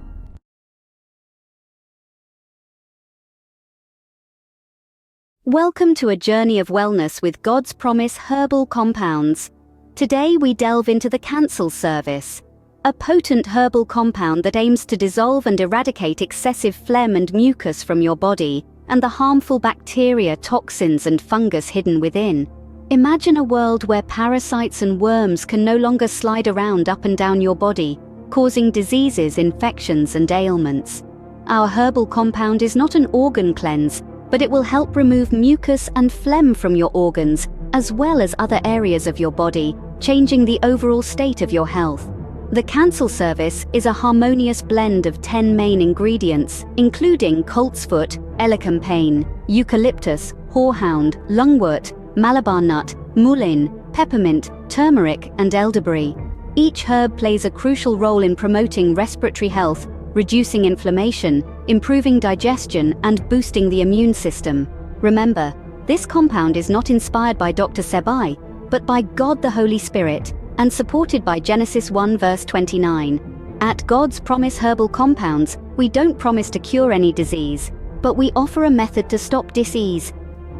Welcome to a journey of wellness with God's Promise Herbal Compounds. Today we delve into the Cancel Service, a potent herbal compound that aims to dissolve and eradicate excessive phlegm and mucus from your body and the harmful bacteria, toxins and fungus hidden within. Imagine a world where parasites and worms can no longer slide around up and down your body, causing diseases, infections and ailments. Our herbal compound is not an organ cleanse, but it will help remove mucus and phlegm from your organs, as well as other areas of your body, changing the overall state of your health. The Cancel Service is a harmonious blend of 10 main ingredients, including coltsfoot, elecampane, eucalyptus, horehound, lungwort, malabar nut, mullein, peppermint, turmeric, and elderberry. Each herb plays a crucial role in promoting respiratory health, reducing inflammation, improving digestion, and boosting the immune system. Remember, this compound is not inspired by Dr. Sebai, but by God the Holy Spirit, and supported by Genesis 1 verse 29. At God's Promise Herbal Compounds, we don't promise to cure any disease, but we offer a method to stop disease.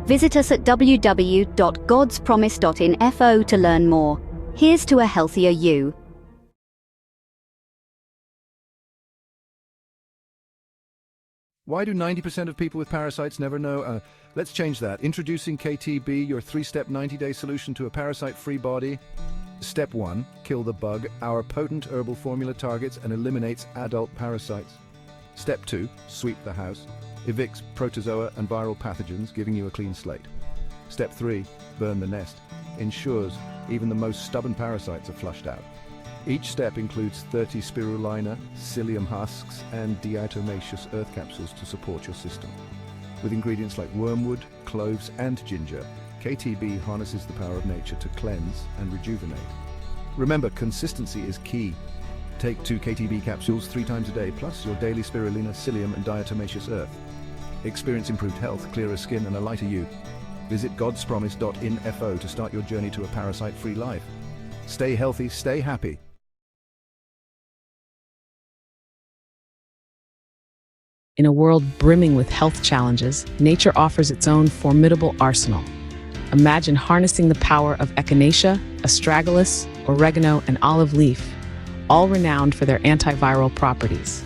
Visit us at www.godspromise.info to learn more. Here's to a healthier you. Why do 90% of people with parasites never know? Let's change that. Introducing KTB, your 3-step 90-day solution to a parasite-free body. Step 1, kill the bug. Our potent herbal formula targets and eliminates adult parasites. Step 2, sweep the house. Evicts protozoa and viral pathogens, giving you a clean slate. Step 3, burn the nest. Ensures even the most stubborn parasites are flushed out. Each step includes 30 spirulina, psyllium husks, and diatomaceous earth capsules to support your system. With ingredients like wormwood, cloves, and ginger, KTB harnesses the power of nature to cleanse and rejuvenate. Remember, consistency is key. Take 2 KTB capsules 3 times a day, plus your daily spirulina, psyllium, and diatomaceous earth. Experience improved health, clearer skin, and a lighter you. Visit godspromise.info to start your journey to a parasite-free life. Stay healthy, stay happy. In a world brimming with health challenges, nature offers its own formidable arsenal. Imagine harnessing the power of echinacea, astragalus, oregano, and olive leaf, all renowned for their antiviral properties.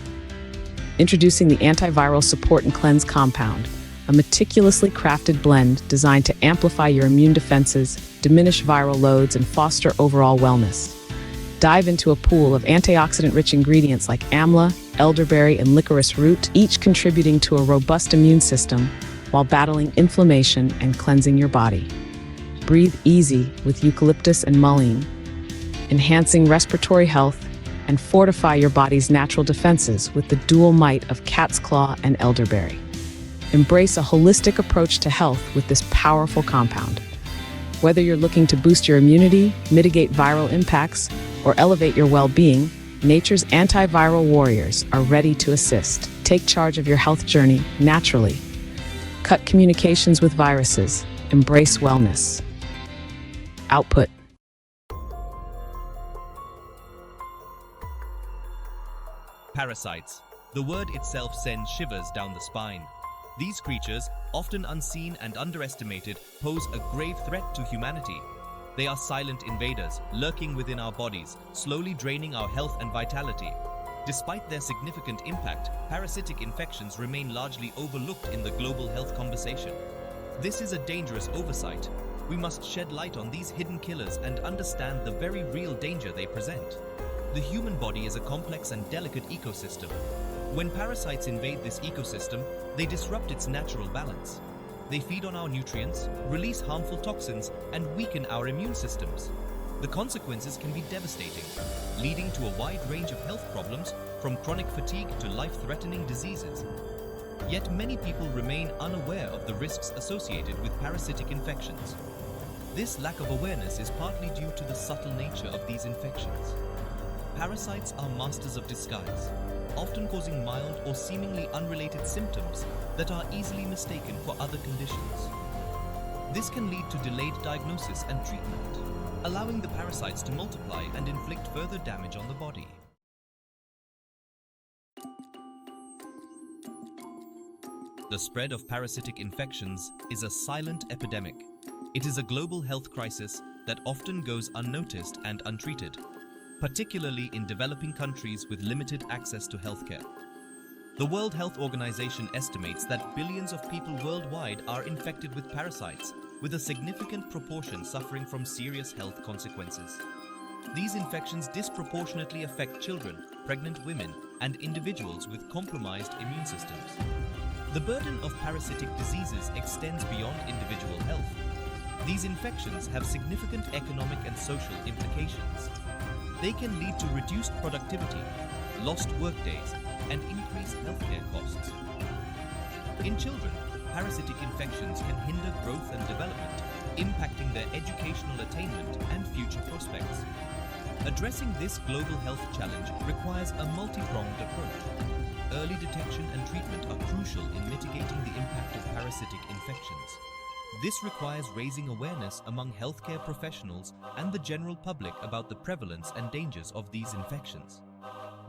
Introducing the Antiviral Support and Cleanse Compound, a meticulously crafted blend designed to amplify your immune defenses, diminish viral loads, and foster overall wellness. Dive into a pool of antioxidant-rich ingredients like amla, elderberry, and licorice root, each contributing to a robust immune system while battling inflammation and cleansing your body. Breathe easy with eucalyptus and mullein, enhancing respiratory health, and fortify your body's natural defenses with the dual might of cat's claw and elderberry. Embrace a holistic approach to health with this powerful compound. Whether you're looking to boost your immunity, mitigate viral impacts, or elevate your well-being, nature's antiviral warriors are ready to assist. Take charge of your health journey naturally. Cut communications with viruses. Embrace wellness. Output. Parasites. The word itself sends shivers down the spine. These creatures, often unseen and underestimated, pose a grave threat to humanity. They are silent invaders, lurking within our bodies, slowly draining our health and vitality. Despite their significant impact, parasitic infections remain largely overlooked in the global health conversation. This is a dangerous oversight. We must shed light on these hidden killers and understand the very real danger they present. The human body is a complex and delicate ecosystem. When parasites invade this ecosystem, they disrupt its natural balance. They feed on our nutrients, release harmful toxins, and weaken our immune systems. The consequences can be devastating, leading to a wide range of health problems, from chronic fatigue to life-threatening diseases. Yet many people remain unaware of the risks associated with parasitic infections. This lack of awareness is partly due to the subtle nature of these infections. Parasites are masters of disguise, often causing mild or seemingly unrelated symptoms that are easily mistaken for other conditions. This can lead to delayed diagnosis and treatment, allowing the parasites to multiply and inflict further damage on the body. The spread of parasitic infections is a silent epidemic. It is a global health crisis that often goes unnoticed and untreated, particularly in developing countries with limited access to healthcare. The World Health Organization estimates that billions of people worldwide are infected with parasites, with a significant proportion suffering from serious health consequences. These infections disproportionately affect children, pregnant women, and individuals with compromised immune systems. The burden of parasitic diseases extends beyond individual health. These infections have significant economic and social implications. They can lead to reduced productivity, lost workdays, and increased healthcare costs. In children, parasitic infections can hinder growth and development, impacting their educational attainment and future prospects. Addressing this global health challenge requires a multi-pronged approach. Early detection and treatment are crucial in mitigating the impact of parasitic infections. This requires raising awareness among healthcare professionals and the general public about the prevalence and dangers of these infections.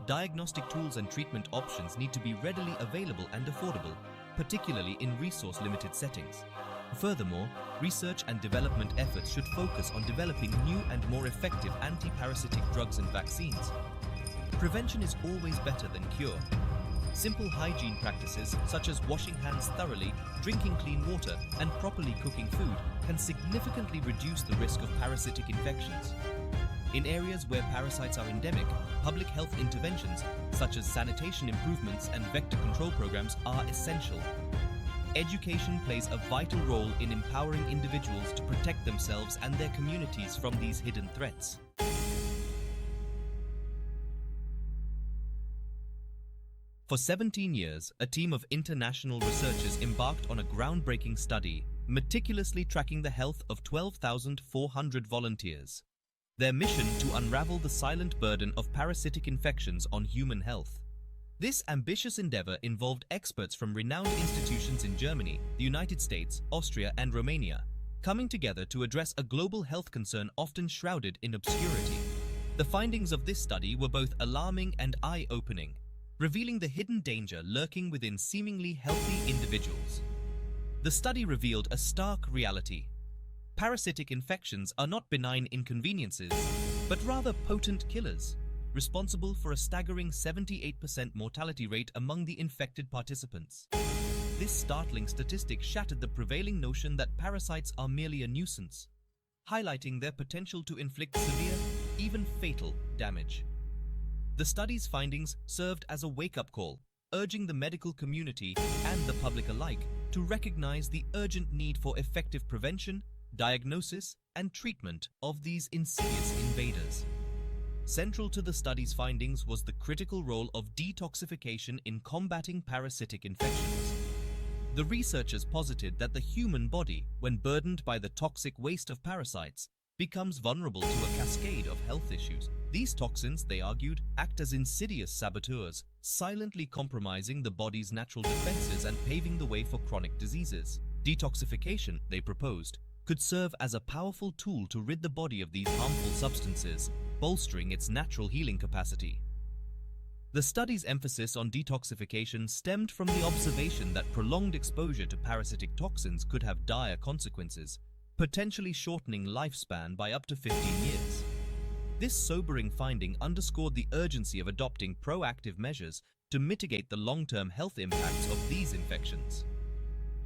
Diagnostic tools and treatment options need to be readily available and affordable, particularly in resource-limited settings. Furthermore, research and development efforts should focus on developing new and more effective anti-parasitic drugs and vaccines. Prevention is always better than cure. Simple hygiene practices such as washing hands thoroughly, drinking clean water, and properly cooking food can significantly reduce the risk of parasitic infections. In areas where parasites are endemic, public health interventions such as sanitation improvements and vector control programs are essential. Education plays a vital role in empowering individuals to protect themselves and their communities from these hidden threats. For 17 years, a team of international researchers embarked on a groundbreaking study, meticulously tracking the health of 12,400 volunteers. Their mission to unravel the silent burden of parasitic infections on human health. This ambitious endeavor involved experts from renowned institutions in Germany, the United States, Austria, and Romania, coming together to address a global health concern often shrouded in obscurity. The findings of this study were both alarming and eye-opening, revealing the hidden danger lurking within seemingly healthy individuals. The study revealed a stark reality. Parasitic infections are not benign inconveniences, but rather potent killers, responsible for a staggering 78% mortality rate among the infected participants. This startling statistic shattered the prevailing notion that parasites are merely a nuisance, highlighting their potential to inflict severe, even fatal, damage. The study's findings served as a wake-up call, urging the medical community and the public alike to recognize the urgent need for effective prevention, diagnosis, and treatment of these insidious invaders. Central to the study's findings was the critical role of detoxification in combating parasitic infections. The researchers posited that the human body, when burdened by the toxic waste of parasites, becomes vulnerable to a cascade of health issues. These toxins, they argued, act as insidious saboteurs, silently compromising the body's natural defenses and paving the way for chronic diseases. Detoxification, they proposed, could serve as a powerful tool to rid the body of these harmful substances, bolstering its natural healing capacity. The study's emphasis on detoxification stemmed from the observation that prolonged exposure to parasitic toxins could have dire consequences, potentially shortening lifespan by up to 15 years. This sobering finding underscored the urgency of adopting proactive measures to mitigate the long-term health impacts of these infections.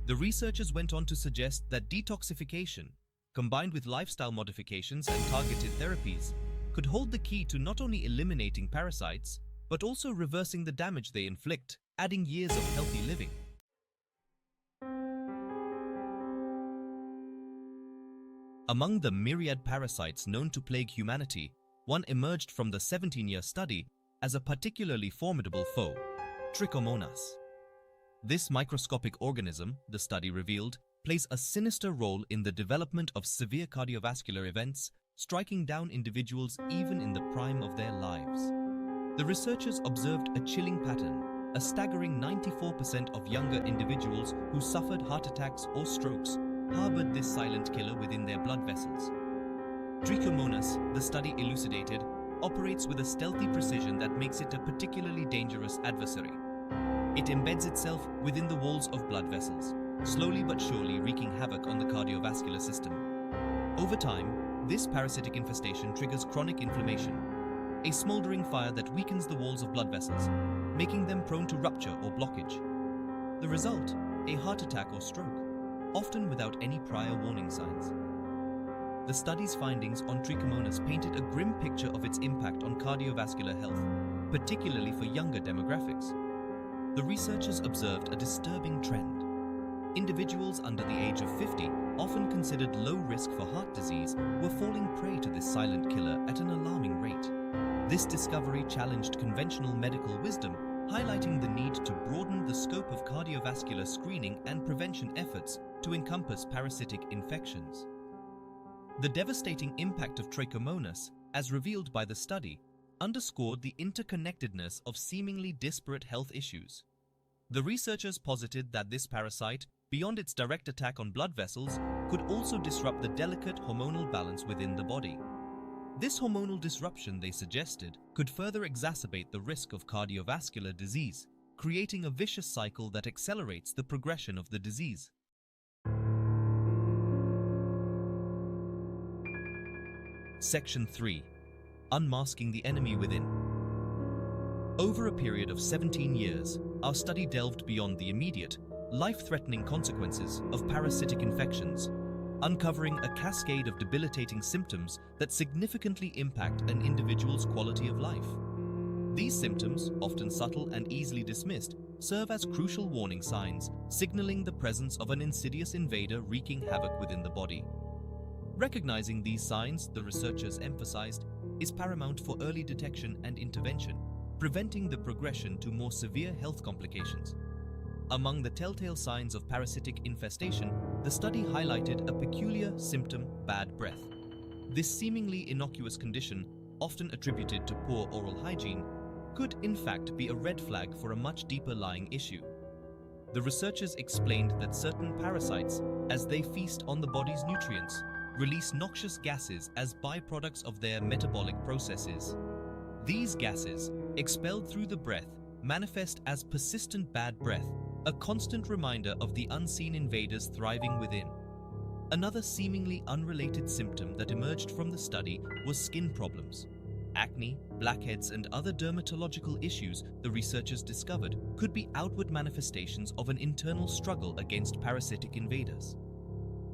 The researchers went on to suggest that detoxification, combined with lifestyle modifications and targeted therapies, could hold the key to not only eliminating parasites, but also reversing the damage they inflict, adding years of healthy living. Among the myriad parasites known to plague humanity, one emerged from the 17-year study as a particularly formidable foe, Trichomonas. This microscopic organism, the study revealed, plays a sinister role in the development of severe cardiovascular events, striking down individuals even in the prime of their lives. The researchers observed a chilling pattern. A staggering 94% of younger individuals who suffered heart attacks or strokes harbored this silent killer within their blood vessels. Trichomonas, the study elucidated, operates with a stealthy precision that makes it a particularly dangerous adversary. It embeds itself within the walls of blood vessels, slowly but surely wreaking havoc on the cardiovascular system. Over time, this parasitic infestation triggers chronic inflammation, a smoldering fire that weakens the walls of blood vessels, making them prone to rupture or blockage. The result, a heart attack or stroke, often without any prior warning signs. The study's findings on Trichomonas painted a grim picture of its impact on cardiovascular health, particularly for younger demographics. The researchers observed a disturbing trend. Individuals under the age of 50, often considered low risk for heart disease, were falling prey to this silent killer at an alarming rate. This discovery challenged conventional medical wisdom, highlighting the need to broaden the scope of cardiovascular screening and prevention efforts to encompass parasitic infections. The devastating impact of Trichomonas, as revealed by the study, underscored the interconnectedness of seemingly disparate health issues. The researchers posited that this parasite, beyond its direct attack on blood vessels, could also disrupt the delicate hormonal balance within the body. This hormonal disruption, they suggested, could further exacerbate the risk of cardiovascular disease, creating a vicious cycle that accelerates the progression of the disease. Section 3. Unmasking the enemy within. Over a period of 17 years, our study delved beyond the immediate, life-threatening consequences of parasitic infections, uncovering a cascade of debilitating symptoms that significantly impact an individual's quality of life. These symptoms, often subtle and easily dismissed, serve as crucial warning signs, signaling the presence of an insidious invader wreaking havoc within the body. Recognizing these signs, the researchers emphasized, is paramount for early detection and intervention, preventing the progression to more severe health complications. Among the telltale signs of parasitic infestation, the study highlighted a peculiar symptom, bad breath. This seemingly innocuous condition, often attributed to poor oral hygiene, could in fact be a red flag for a much deeper lying issue. The researchers explained that certain parasites, as they feast on the body's nutrients, release noxious gases as byproducts of their metabolic processes. These gases, expelled through the breath, manifest as persistent bad breath, a constant reminder of the unseen invaders thriving within. Another seemingly unrelated symptom that emerged from the study was skin problems. Acne, blackheads, and other dermatological issues the researchers discovered could be outward manifestations of an internal struggle against parasitic invaders.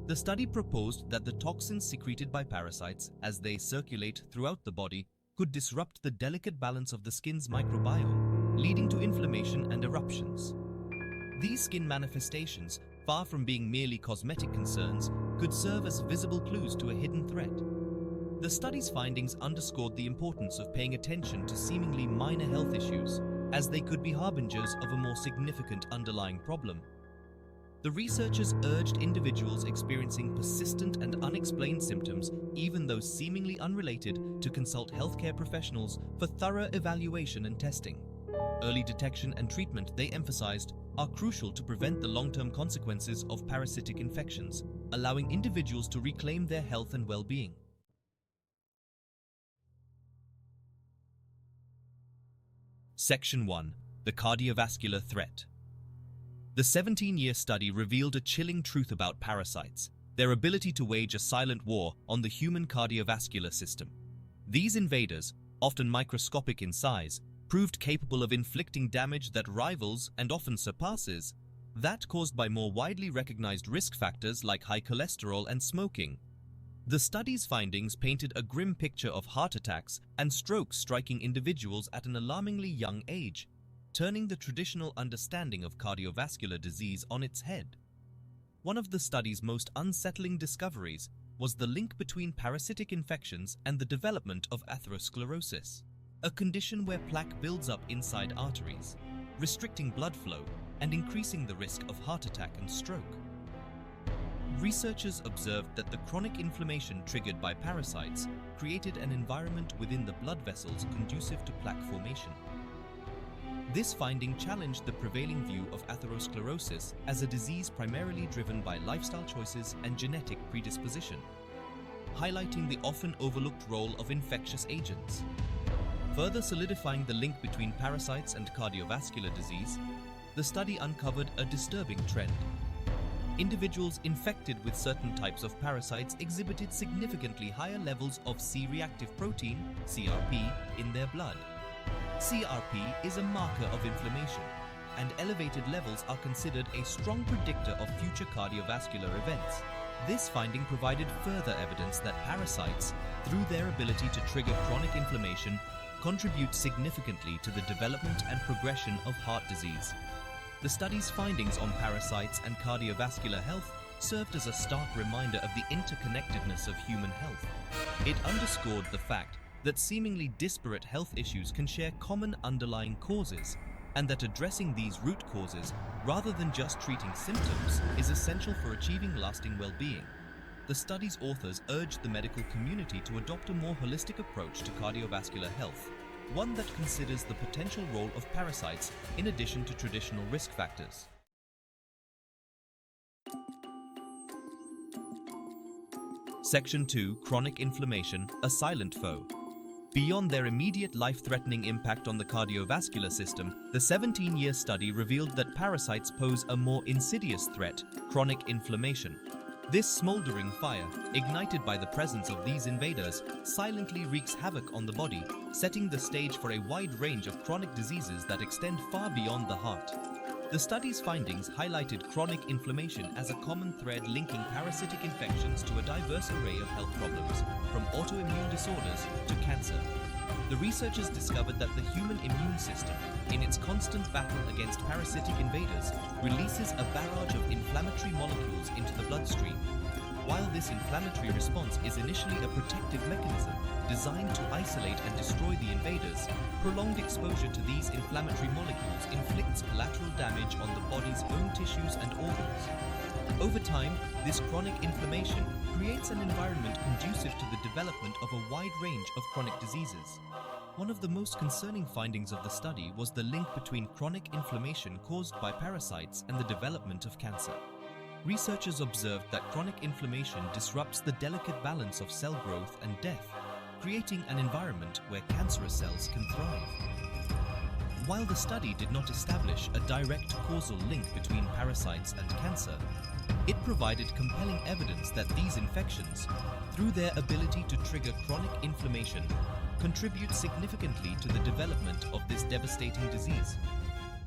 The study proposed that the toxins secreted by parasites, as they circulate throughout the body, could disrupt the delicate balance of the skin's microbiome, leading to inflammation and eruptions. These skin manifestations, far from being merely cosmetic concerns, could serve as visible clues to a hidden threat. The study's findings underscored the importance of paying attention to seemingly minor health issues, as they could be harbingers of a more significant underlying problem. The researchers urged individuals experiencing persistent and unexplained symptoms, even those seemingly unrelated, to consult healthcare professionals for thorough evaluation and testing. Early detection and treatment, they emphasized, are crucial to prevent the long-term consequences of parasitic infections, allowing individuals to reclaim their health and well-being. Section 1. The cardiovascular threat. The 17-year study revealed a chilling truth about parasites, their ability to wage a silent war on the human cardiovascular system. These invaders, often microscopic in size, proved capable of inflicting damage that rivals and often surpasses that caused by more widely recognized risk factors like high cholesterol and smoking. The study's findings painted a grim picture of heart attacks and strokes striking individuals at an alarmingly young age, turning the traditional understanding of cardiovascular disease on its head. One of the study's most unsettling discoveries was the link between parasitic infections and the development of atherosclerosis, a condition where plaque builds up inside arteries, restricting blood flow and increasing the risk of heart attack and stroke. researchers observed that the chronic inflammation triggered by parasites created an environment within the blood vessels conducive to plaque formation. This finding challenged the prevailing view of atherosclerosis as a disease primarily driven by lifestyle choices and genetic predisposition, highlighting the often overlooked role of infectious agents. Further solidifying the link between parasites and cardiovascular disease, the study uncovered a disturbing trend. Individuals infected with certain types of parasites exhibited significantly higher levels of C-reactive protein, CRP, in their blood. CRP is a marker of inflammation, and elevated levels are considered a strong predictor of future cardiovascular events. This finding provided further evidence that parasites, through their ability to trigger chronic inflammation, contribute significantly to the development and progression of heart disease. The study's findings on parasites and cardiovascular health served as a stark reminder of the interconnectedness of human health. It underscored the fact that seemingly disparate health issues can share common underlying causes, and that addressing these root causes, rather than just treating symptoms, is essential for achieving lasting well-being. The study's authors urged the medical community to adopt a more holistic approach to cardiovascular health, one that considers the potential role of parasites in addition to traditional risk factors. Section 2: Chronic inflammation, a silent foe. Beyond their immediate life-threatening impact on the cardiovascular system, the 17-year study revealed that parasites pose a more insidious threat: chronic inflammation. This smoldering fire, ignited by the presence of these invaders, silently wreaks havoc on the body, setting the stage for a wide range of chronic diseases that extend far beyond the heart. The study's findings highlighted chronic inflammation as a common thread linking parasitic infections to a diverse array of health problems, from autoimmune disorders to cancer. The researchers discovered that the human immune system, in its constant battle against parasitic invaders, releases a barrage of inflammatory molecules into the bloodstream. While this inflammatory response is initially a protective mechanism designed to isolate and destroy the invaders, prolonged exposure to these inflammatory molecules inflicts collateral damage on the body's own tissues and organs. Over time, this chronic inflammation creates an environment conducive to the development of a wide range of chronic diseases. One of the most concerning findings of the study was the link between chronic inflammation caused by parasites and the development of cancer. Researchers observed that chronic inflammation disrupts the delicate balance of cell growth and death, creating an environment where cancerous cells can thrive. While the study did not establish a direct causal link between parasites and cancer, it provided compelling evidence that these infections, through their ability to trigger chronic inflammation, contribute significantly to the development of this devastating disease.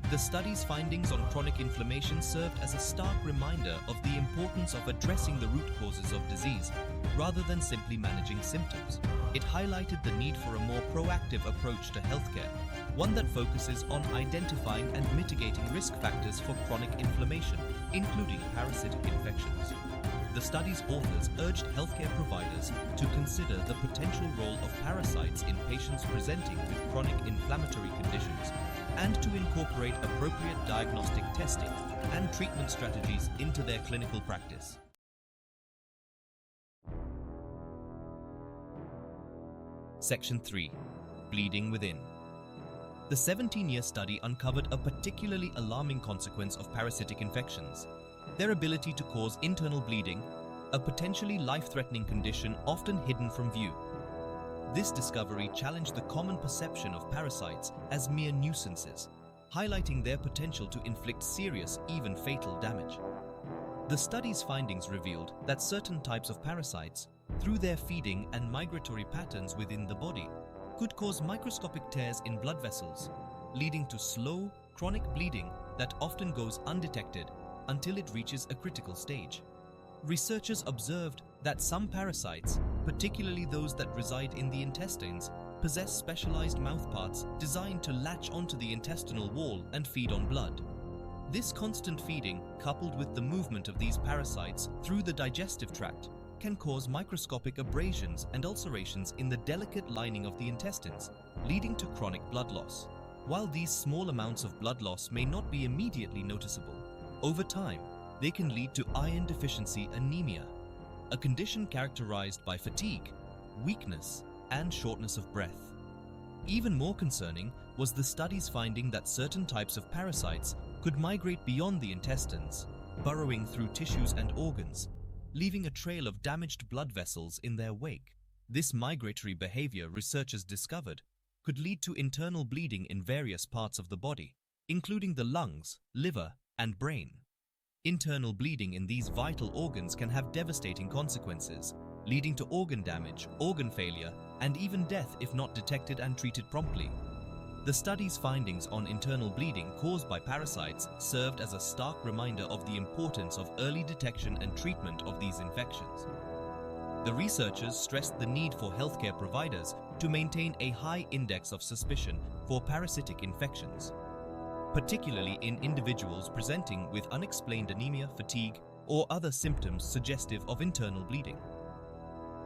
The study's findings on chronic inflammation served as a stark reminder of the importance of addressing the root causes of disease, rather than simply managing symptoms. It highlighted the need for a more proactive approach to healthcare, one that focuses on identifying and mitigating risk factors for chronic inflammation, including parasitic infections. The study's authors urged healthcare providers to consider the potential role of parasites in patients presenting with chronic inflammatory conditions, and to incorporate appropriate diagnostic testing and treatment strategies into their clinical practice. Section 3: Bleeding within. The 17-year study uncovered a particularly alarming consequence of parasitic infections: their ability to cause internal bleeding, a potentially life-threatening condition often hidden from view. This discovery challenged the common perception of parasites as mere nuisances, highlighting their potential to inflict serious, even fatal damage. The study's findings revealed that certain types of parasites, through their feeding and migratory patterns within the body, could cause microscopic tears in blood vessels, leading to slow, chronic bleeding that often goes undetected until it reaches a critical stage. Researchers observed that some parasites, particularly those that reside in the intestines, possess specialized mouthparts designed to latch onto the intestinal wall and feed on blood. This constant feeding, coupled with the movement of these parasites through the digestive tract, can cause microscopic abrasions and ulcerations in the delicate lining of the intestines, leading to chronic blood loss. While these small amounts of blood loss may not be immediately noticeable, over time, they can lead to iron deficiency anemia, a condition characterized by fatigue, weakness, and shortness of breath. Even more concerning was the study's finding that certain types of parasites could migrate beyond the intestines, burrowing through tissues and organs, leaving a trail of damaged blood vessels in their wake. This migratory behavior, researchers discovered, could lead to internal bleeding in various parts of the body, including the lungs, liver, and brain. Internal bleeding in these vital organs can have devastating consequences, leading to organ damage, organ failure, and even death if not detected and treated promptly. The study's findings on internal bleeding caused by parasites served as a stark reminder of the importance of early detection and treatment of these infections. The researchers stressed the need for healthcare providers to maintain a high index of suspicion for parasitic infections, particularly in individuals presenting with unexplained anemia, fatigue, or other symptoms suggestive of internal bleeding.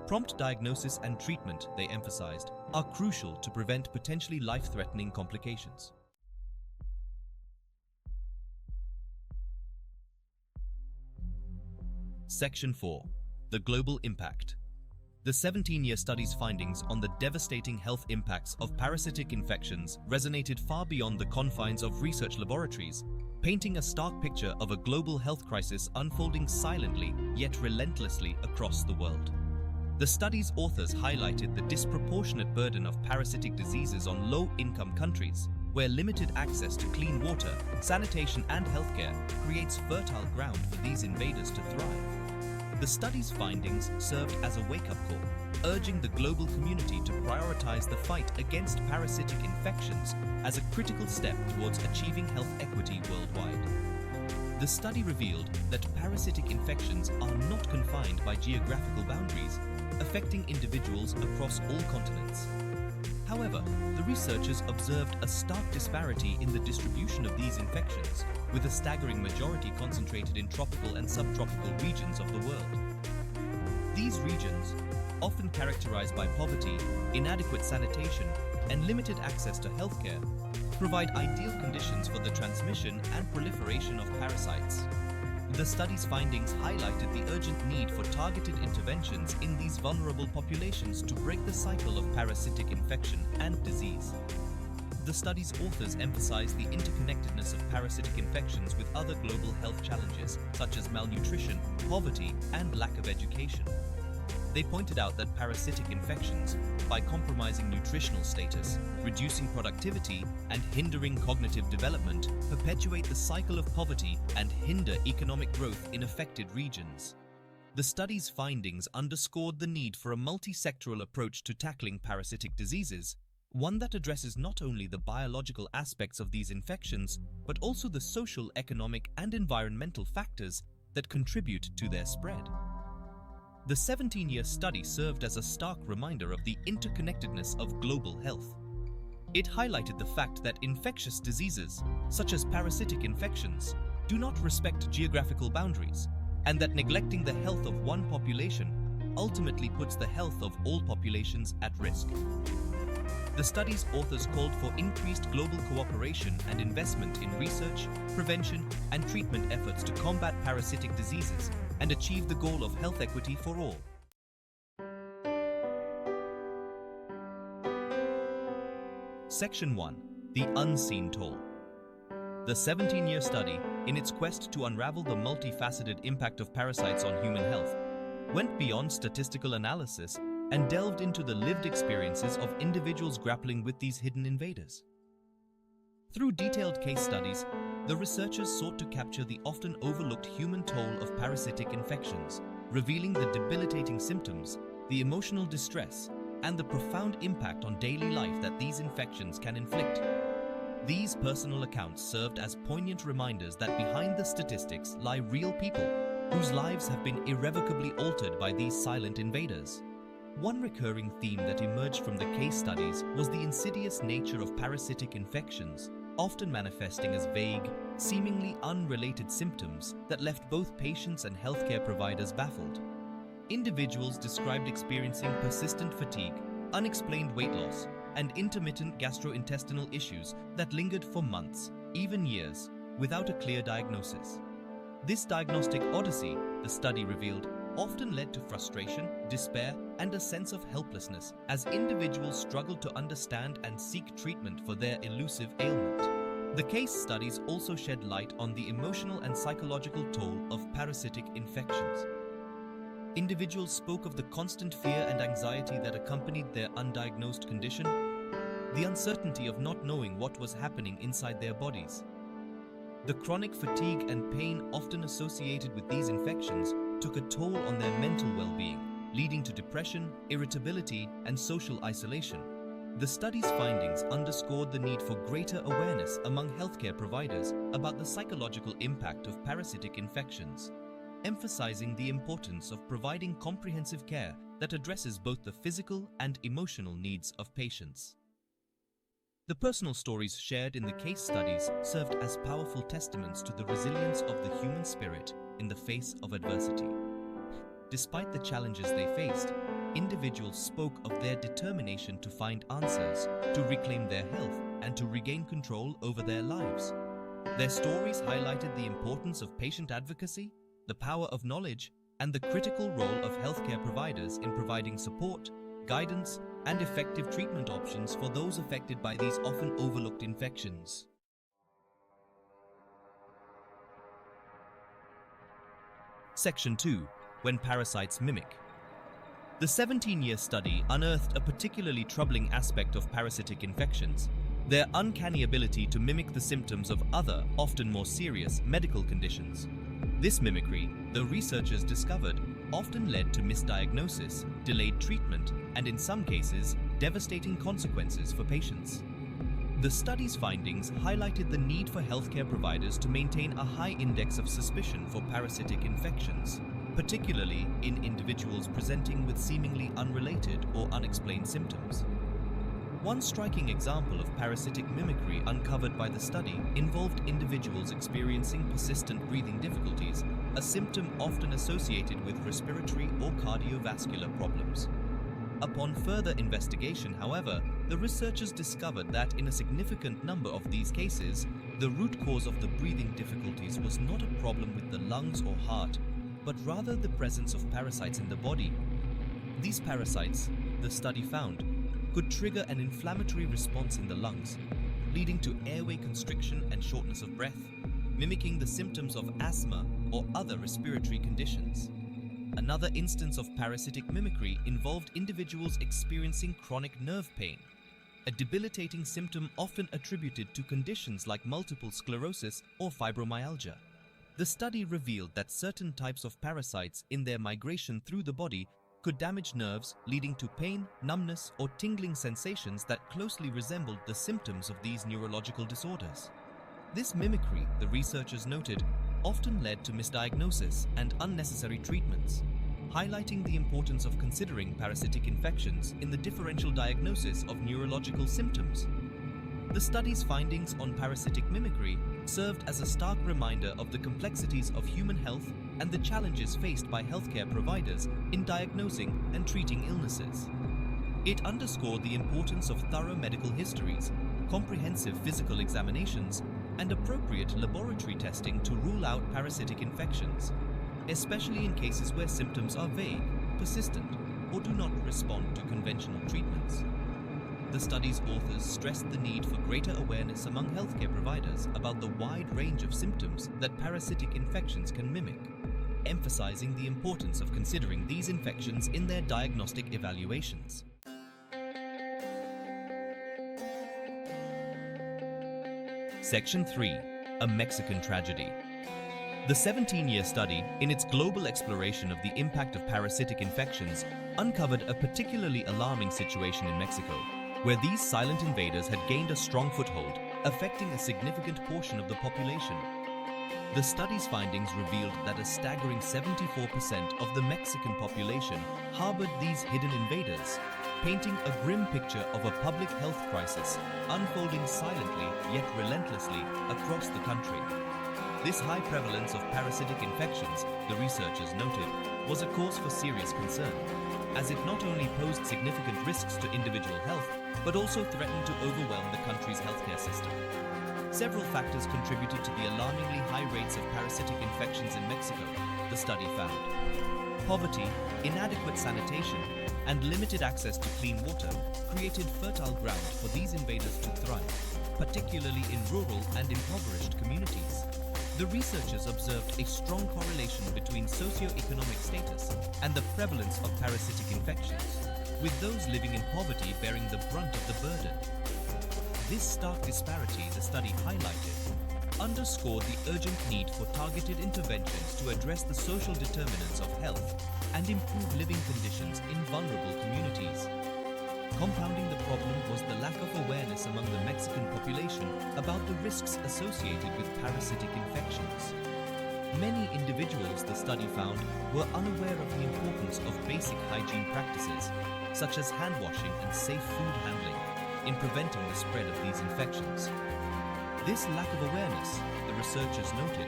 Prompt diagnosis and treatment, they emphasized, are crucial to prevent potentially life-threatening complications. Section 4. The Global Impact. The 17-year study's findings on the devastating health impacts of parasitic infections resonated far beyond the confines of research laboratories, painting a stark picture of a global health crisis unfolding silently yet relentlessly across the world. The study's authors highlighted the disproportionate burden of parasitic diseases on low-income countries, where limited access to clean water, sanitation, and healthcare creates fertile ground for these invaders to thrive. The study's findings served as a wake-up call, urging the global community to prioritize the fight against parasitic infections as a critical step towards achieving health equity worldwide. The study revealed that parasitic infections are not confined by geographical boundaries, affecting individuals across all continents. However, the researchers observed a stark disparity in the distribution of these infections, with a staggering majority concentrated in tropical and subtropical regions of the world. These regions, often characterized by poverty, inadequate sanitation, and limited access to healthcare, provide ideal conditions for the transmission and proliferation of parasites. The study's findings highlighted the urgent need for targeted interventions in these vulnerable populations to break the cycle of parasitic infection and disease. The study's authors emphasized the interconnectedness of parasitic infections with other global health challenges, such as malnutrition, poverty, and lack of education. They pointed out that parasitic infections, by compromising nutritional status, reducing productivity, and hindering cognitive development, perpetuate the cycle of poverty and hinder economic growth in affected regions. The study's findings underscored the need for a multi-sectoral approach to tackling parasitic diseases, one that addresses not only the biological aspects of these infections, but also the social, economic, and environmental factors that contribute to their spread. The 17-year study served as a stark reminder of the interconnectedness of global health. It highlighted the fact that infectious diseases, such as parasitic infections, do not respect geographical boundaries, and that neglecting the health of one population ultimately puts the health of all populations at risk. The study's authors called for increased global cooperation and investment in research, prevention, and treatment efforts to combat parasitic diseases and achieve the goal of health equity for all. Section 1. The Unseen Toll. The 17-year study, in its quest to unravel the multifaceted impact of parasites on human health, went beyond statistical analysis and delved into the lived experiences of individuals grappling with these hidden invaders. Through detailed case studies, the researchers sought to capture the often overlooked human toll of parasitic infections, revealing the debilitating symptoms, the emotional distress, and the profound impact on daily life that these infections can inflict. These personal accounts served as poignant reminders that behind the statistics lie real people, whose lives have been irrevocably altered by these silent invaders. One recurring theme that emerged from the case studies was the insidious nature of parasitic infections, often manifesting as vague, seemingly unrelated symptoms that left both patients and healthcare providers baffled. Individuals described experiencing persistent fatigue, unexplained weight loss, and intermittent gastrointestinal issues that lingered for months, even years, without a clear diagnosis. This diagnostic odyssey, the study revealed, often led to frustration, despair, and a sense of helplessness as individuals struggled to understand and seek treatment for their elusive ailment. The case studies also shed light on the emotional and psychological toll of parasitic infections. Individuals spoke of the constant fear and anxiety that accompanied their undiagnosed condition, the uncertainty of not knowing what was happening inside their bodies. The chronic fatigue and pain often associated with these infections took a toll on their mental well-being, leading to depression, irritability, and social isolation. The study's findings underscored the need for greater awareness among healthcare providers about the psychological impact of parasitic infections, emphasizing the importance of providing comprehensive care that addresses both the physical and emotional needs of patients. The personal stories shared in the case studies served as powerful testaments to the resilience of the human spirit in the face of adversity. Despite the challenges they faced, individuals spoke of their determination to find answers, to reclaim their health, and to regain control over their lives. Their stories highlighted the importance of patient advocacy, the power of knowledge, and the critical role of healthcare providers in providing support, guidance, and effective treatment options for those affected by these often overlooked infections. Section 2. When parasites mimic. The 17-year study unearthed a particularly troubling aspect of parasitic infections: their uncanny ability to mimic the symptoms of other, often more serious, medical conditions. This mimicry, the researchers discovered, often led to misdiagnosis, delayed treatment, and in some cases, devastating consequences for patients. The study's findings highlighted the need for healthcare providers to maintain a high index of suspicion for parasitic infections, particularly in individuals presenting with seemingly unrelated or unexplained symptoms. One striking example of parasitic mimicry uncovered by the study involved individuals experiencing persistent breathing difficulties, a symptom often associated with respiratory or cardiovascular problems. Upon further investigation, however, the researchers discovered that in a significant number of these cases, the root cause of the breathing difficulties was not a problem with the lungs or heart, but rather the presence of parasites in the body. These parasites, the study found, could trigger an inflammatory response in the lungs, leading to airway constriction and shortness of breath, mimicking the symptoms of asthma or other respiratory conditions. Another instance of parasitic mimicry involved individuals experiencing chronic nerve pain, a debilitating symptom often attributed to conditions like multiple sclerosis or fibromyalgia. The study revealed that certain types of parasites in their migration through the body could damage nerves, leading to pain, numbness, or tingling sensations that closely resembled the symptoms of these neurological disorders. This mimicry, the researchers noted, often led to misdiagnosis and unnecessary treatments, highlighting the importance of considering parasitic infections in the differential diagnosis of neurological symptoms. The study's findings on parasitic mimicry served as a stark reminder of the complexities of human health and the challenges faced by healthcare providers in diagnosing and treating illnesses. It underscored the importance of thorough medical histories, comprehensive physical examinations, and appropriate laboratory testing to rule out parasitic infections, especially in cases where symptoms are vague, persistent, or do not respond to conventional treatments. The study's authors stressed the need for greater awareness among healthcare providers about the wide range of symptoms that parasitic infections can mimic, emphasizing the importance of considering these infections in their diagnostic evaluations. Section 3. A Mexican Tragedy. The 17-year study, in its global exploration of the impact of parasitic infections, uncovered a particularly alarming situation in Mexico, where these silent invaders had gained a strong foothold, affecting a significant portion of the population. The study's findings revealed that a staggering 74% of the Mexican population harbored these hidden invaders, painting a grim picture of a public health crisis unfolding silently yet relentlessly across the country. This high prevalence of parasitic infections, the researchers noted, was a cause for serious concern, as it not only posed significant risks to individual health, but also threatened to overwhelm the country's healthcare system. Several factors contributed to the alarmingly high rates of parasitic infections in Mexico, the study found. Poverty, inadequate sanitation, and limited access to clean water created fertile ground for these invaders to thrive, particularly in rural and impoverished communities. The researchers observed a strong correlation between socioeconomic status and the prevalence of parasitic infections, with those living in poverty bearing the brunt of the burden. This stark disparity the study highlighted underscored the urgent need for targeted interventions to address the social determinants of health and improve living conditions in vulnerable communities. Compounding the problem was the lack of awareness among the Mexican population about the risks associated with parasitic infections. Many individuals, the study found, were unaware of the importance of basic hygiene practices, such as hand washing and safe food handling, in preventing the spread of these infections. This lack of awareness, the researchers noted,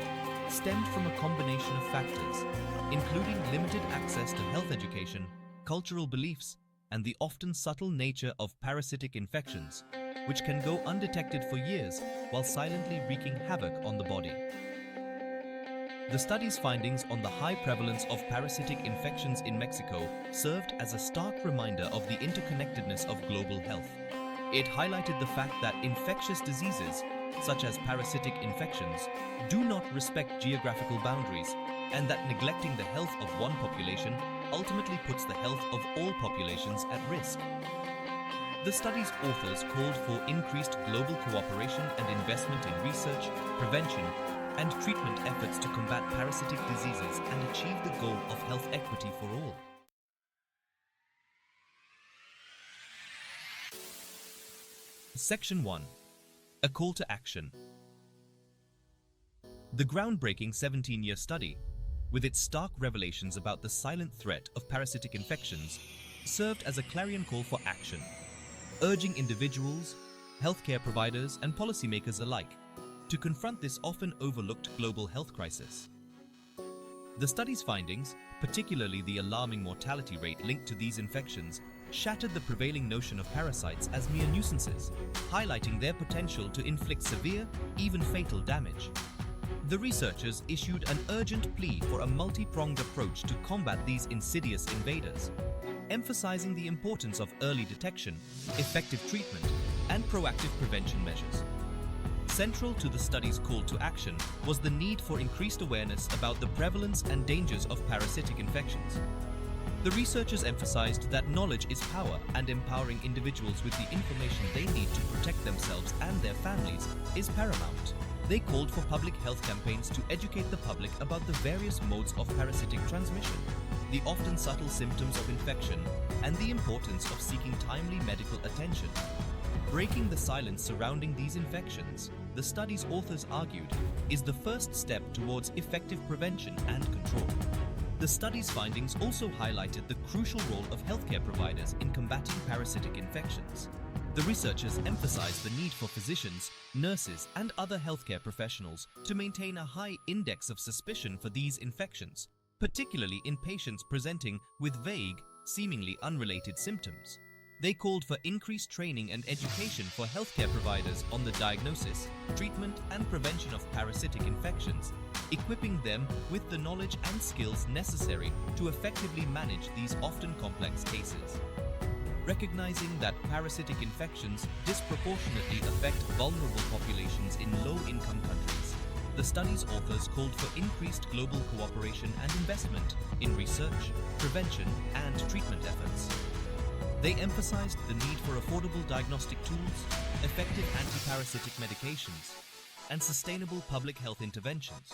stemmed from a combination of factors, including limited access to health education, cultural beliefs, and the often subtle nature of parasitic infections, which can go undetected for years while silently wreaking havoc on the body. The study's findings on the high prevalence of parasitic infections in Mexico served as a stark reminder of the interconnectedness of global health. It highlighted the fact that infectious diseases, such as parasitic infections, do not respect geographical boundaries, and that neglecting the health of one population ultimately puts the health of all populations at risk. The study's authors called for increased global cooperation and investment in research, prevention, and treatment efforts to combat parasitic diseases and achieve the goal of health equity for all. Section 1. A call to action. The groundbreaking 17-year study, with its stark revelations about the silent threat of parasitic infections, served as a clarion call for action, urging individuals, healthcare providers, and policymakers alike to confront this often overlooked global health crisis. The study's findings, particularly the alarming mortality rate linked to these infections, shattered the prevailing notion of parasites as mere nuisances, highlighting their potential to inflict severe, even fatal damage. The researchers issued an urgent plea for a multi-pronged approach to combat these insidious invaders, emphasizing the importance of early detection, effective treatment, and proactive prevention measures. Central to the study's call to action was the need for increased awareness about the prevalence and dangers of parasitic infections. The researchers emphasized that knowledge is power, and empowering individuals with the information they need to protect themselves and their families is paramount. They called for public health campaigns to educate the public about the various modes of parasitic transmission, the often subtle symptoms of infection, and the importance of seeking timely medical attention. Breaking the silence surrounding these infections, the study's authors argued, is the first step towards effective prevention and control. The study's findings also highlighted the crucial role of healthcare providers in combating parasitic infections. The researchers emphasized the need for physicians, nurses, and other healthcare professionals to maintain a high index of suspicion for these infections, particularly in patients presenting with vague, seemingly unrelated symptoms. They called for increased training and education for healthcare providers on the diagnosis, treatment, and prevention of parasitic infections, equipping them with the knowledge and skills necessary to effectively manage these often complex cases. Recognizing that parasitic infections disproportionately affect vulnerable populations in low-income countries, the study's authors called for increased global cooperation and investment in research, prevention, and treatment efforts. They emphasized the need for affordable diagnostic tools, effective anti-parasitic medications, and sustainable public health interventions,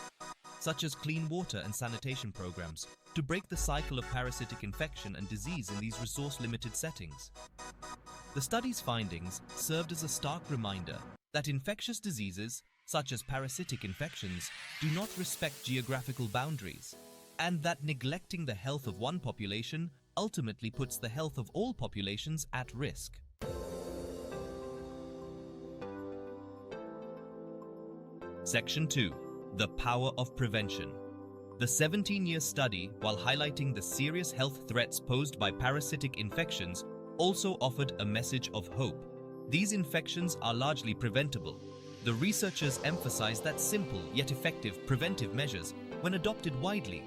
such as clean water and sanitation programs, to break the cycle of parasitic infection and disease in these resource-limited settings. The study's findings served as a stark reminder that infectious diseases, such as parasitic infections, do not respect geographical boundaries, and that neglecting the health of one population ultimately puts the health of all populations at risk. Section 2. The Power of Prevention. The 17-year study, while highlighting the serious health threats posed by parasitic infections, also offered a message of hope. These infections are largely preventable, The researchers emphasized that simple yet effective preventive measures, when adopted widely,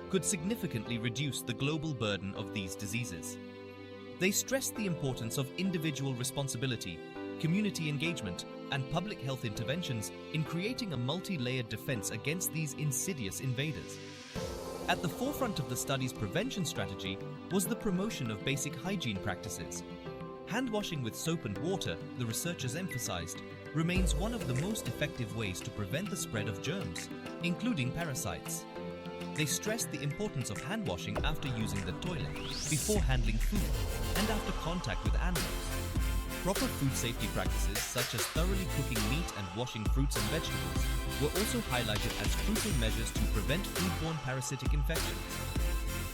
could significantly reduce the global burden of these diseases. They stressed the importance of individual responsibility, community engagement, and public health interventions in creating a multi-layered defense against these insidious invaders. At the forefront of the study's prevention strategy was the promotion of basic hygiene practices. Hand washing with soap and water, the researchers emphasized, remains one of the most effective ways to prevent the spread of germs, including parasites. They stressed the importance of hand washing after using the toilet, before handling food, and after contact with animals. Proper food safety practices such as thoroughly cooking meat and washing fruits and vegetables were also highlighted as crucial measures to prevent foodborne parasitic infections.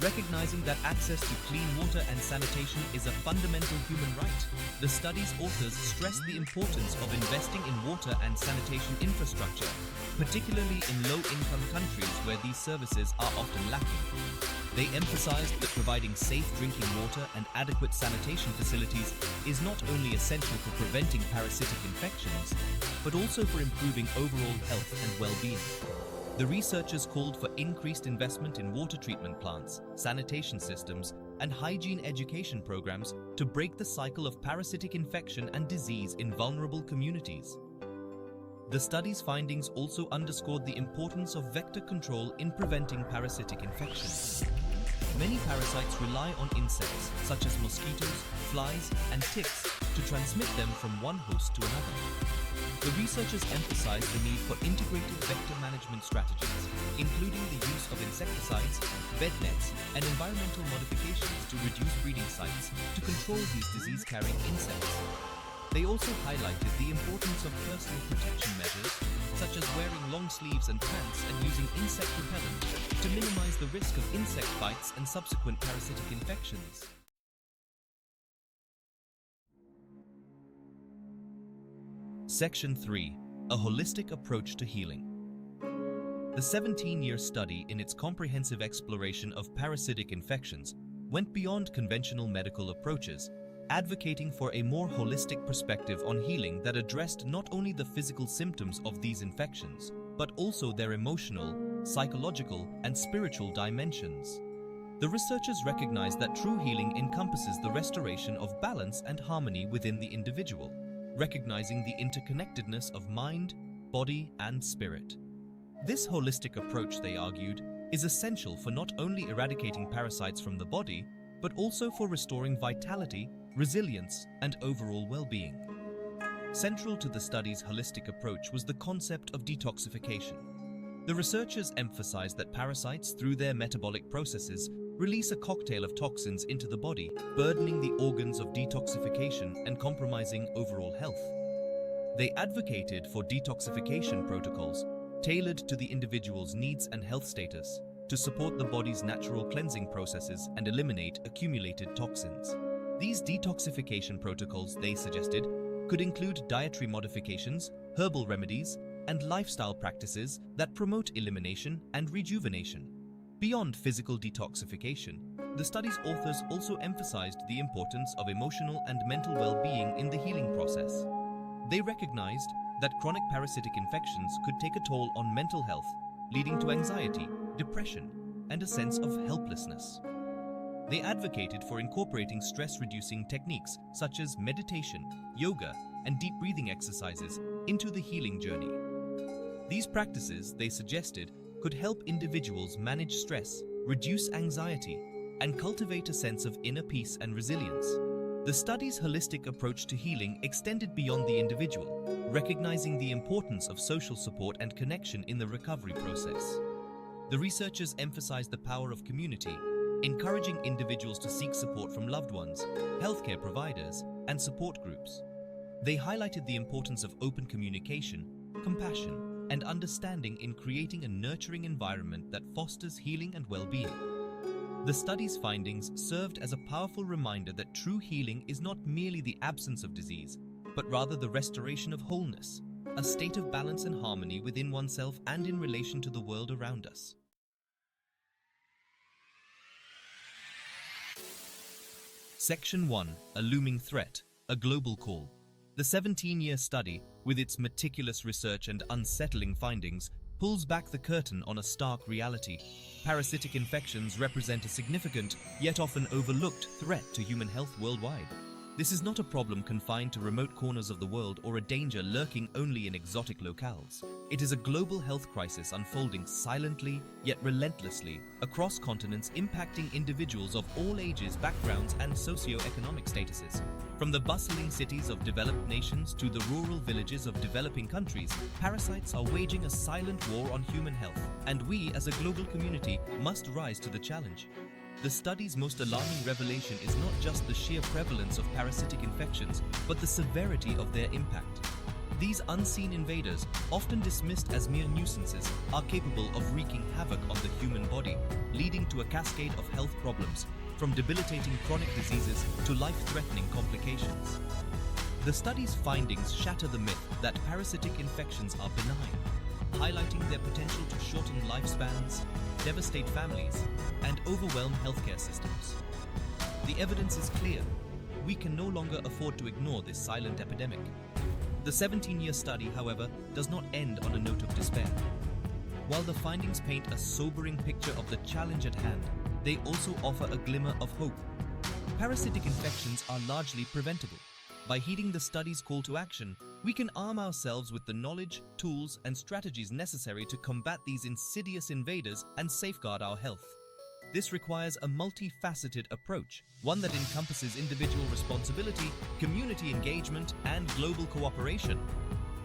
Recognizing that access to clean water and sanitation is a fundamental human right, the study's authors stressed the importance of investing in water and sanitation infrastructure, particularly in low-income countries where these services are often lacking. They emphasized that providing safe drinking water and adequate sanitation facilities is not only essential for preventing parasitic infections, but also for improving overall health and well-being. The researchers called for increased investment in water treatment plants, sanitation systems, and hygiene education programs to break the cycle of parasitic infection and disease in vulnerable communities. The study's findings also underscored the importance of vector control in preventing parasitic infections. Many parasites rely on insects, such as mosquitoes, flies, and ticks, to transmit them from one host to another. The researchers emphasized the need for integrated vector management strategies, including the use of insecticides, bed nets, and environmental modifications to reduce breeding sites to control these disease-carrying insects. They also highlighted the importance of personal protection measures, such as wearing long sleeves and pants and using insect repellent to minimize the risk of insect bites and subsequent parasitic infections. Section 3. A holistic approach to healing. The 17-year study, in its comprehensive exploration of parasitic infections, went beyond conventional medical approaches, advocating for a more holistic perspective on healing that addressed not only the physical symptoms of these infections, but also their emotional, psychological, and spiritual dimensions. The researchers recognized that true healing encompasses the restoration of balance and harmony within the individual, recognizing the interconnectedness of mind, body, and spirit. This holistic approach, they argued, is essential for not only eradicating parasites from the body, but also for restoring vitality, resilience, and overall well-being. Central to the study's holistic approach was the concept of detoxification. The researchers emphasized that parasites, through their metabolic processes, release a cocktail of toxins into the body, burdening the organs of detoxification and compromising overall health. They advocated for detoxification protocols tailored to the individual's needs and health status to support the body's natural cleansing processes and eliminate accumulated toxins. These detoxification protocols, they suggested, could include dietary modifications, herbal remedies, and lifestyle practices that promote elimination and rejuvenation. Beyond physical detoxification, the study's authors also emphasized the importance of emotional and mental well-being in the healing process. They recognized that chronic parasitic infections could take a toll on mental health, leading to anxiety, depression, and a sense of helplessness. They advocated for incorporating stress-reducing techniques such as meditation, yoga, and deep breathing exercises into the healing journey. These practices, they suggested, could help individuals manage stress, reduce anxiety, and cultivate a sense of inner peace and resilience. The study's holistic approach to healing extended beyond the individual, recognizing the importance of social support and connection in the recovery process. The researchers emphasized the power of community, encouraging individuals to seek support from loved ones, healthcare providers, and support groups. They highlighted the importance of open communication, compassion, and understanding in creating a nurturing environment that fosters healing and well-being. The study's findings served as a powerful reminder that true healing is not merely the absence of disease, but rather the restoration of wholeness, a state of balance and harmony within oneself and in relation to the world around us. Section 1. A looming threat, a global call. The 17-year study, with its meticulous research and unsettling findings, pulls back the curtain on a stark reality. Parasitic infections represent a significant, yet often overlooked, threat to human health worldwide. This is not a problem confined to remote corners of the world or a danger lurking only in exotic locales. It is a global health crisis unfolding silently yet relentlessly across continents, impacting individuals of all ages, backgrounds, and socio-economic statuses. From the bustling cities of developed nations to the rural villages of developing countries, parasites are waging a silent war on human health, and we as a global community must rise to the challenge. The study's most alarming revelation is not just the sheer prevalence of parasitic infections, but the severity of their impact. These unseen invaders, often dismissed as mere nuisances, are capable of wreaking havoc on the human body, leading to a cascade of health problems, from debilitating chronic diseases to life-threatening complications. The study's findings shatter the myth that parasitic infections are benign, highlighting their potential to shorten lifespans, devastate families, and overwhelm healthcare systems. The evidence is clear. We can no longer afford to ignore this silent epidemic. The 17-year study, however, does not end on a note of despair. While the findings paint a sobering picture of the challenge at hand, they also offer a glimmer of hope. Parasitic infections are largely preventable. By heeding the study's call to action, we can arm ourselves with the knowledge, tools, and strategies necessary to combat these insidious invaders and safeguard our health. This requires a multifaceted approach, one that encompasses individual responsibility, community engagement, and global cooperation.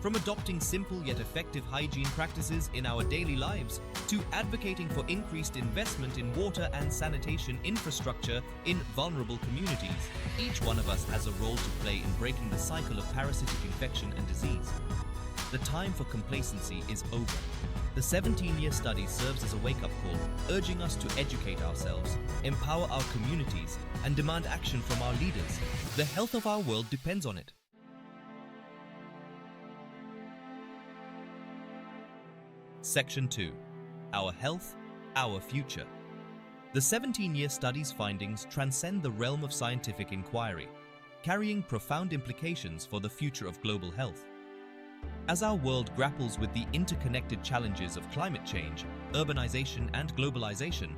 From adopting simple yet effective hygiene practices in our daily lives to advocating for increased investment in water and sanitation infrastructure in vulnerable communities, each one of us has a role to play in breaking the cycle of parasitic infection and disease. The time for complacency is over. The 17-year study serves as a wake-up call, urging us to educate ourselves, empower our communities, and demand action from our leaders. The health of our world depends on it. Section 2. Our Health, Our Future. The 17-year study's findings transcend the realm of scientific inquiry, carrying profound implications for the future of global health. As our world grapples with the interconnected challenges of climate change, urbanization, and globalization,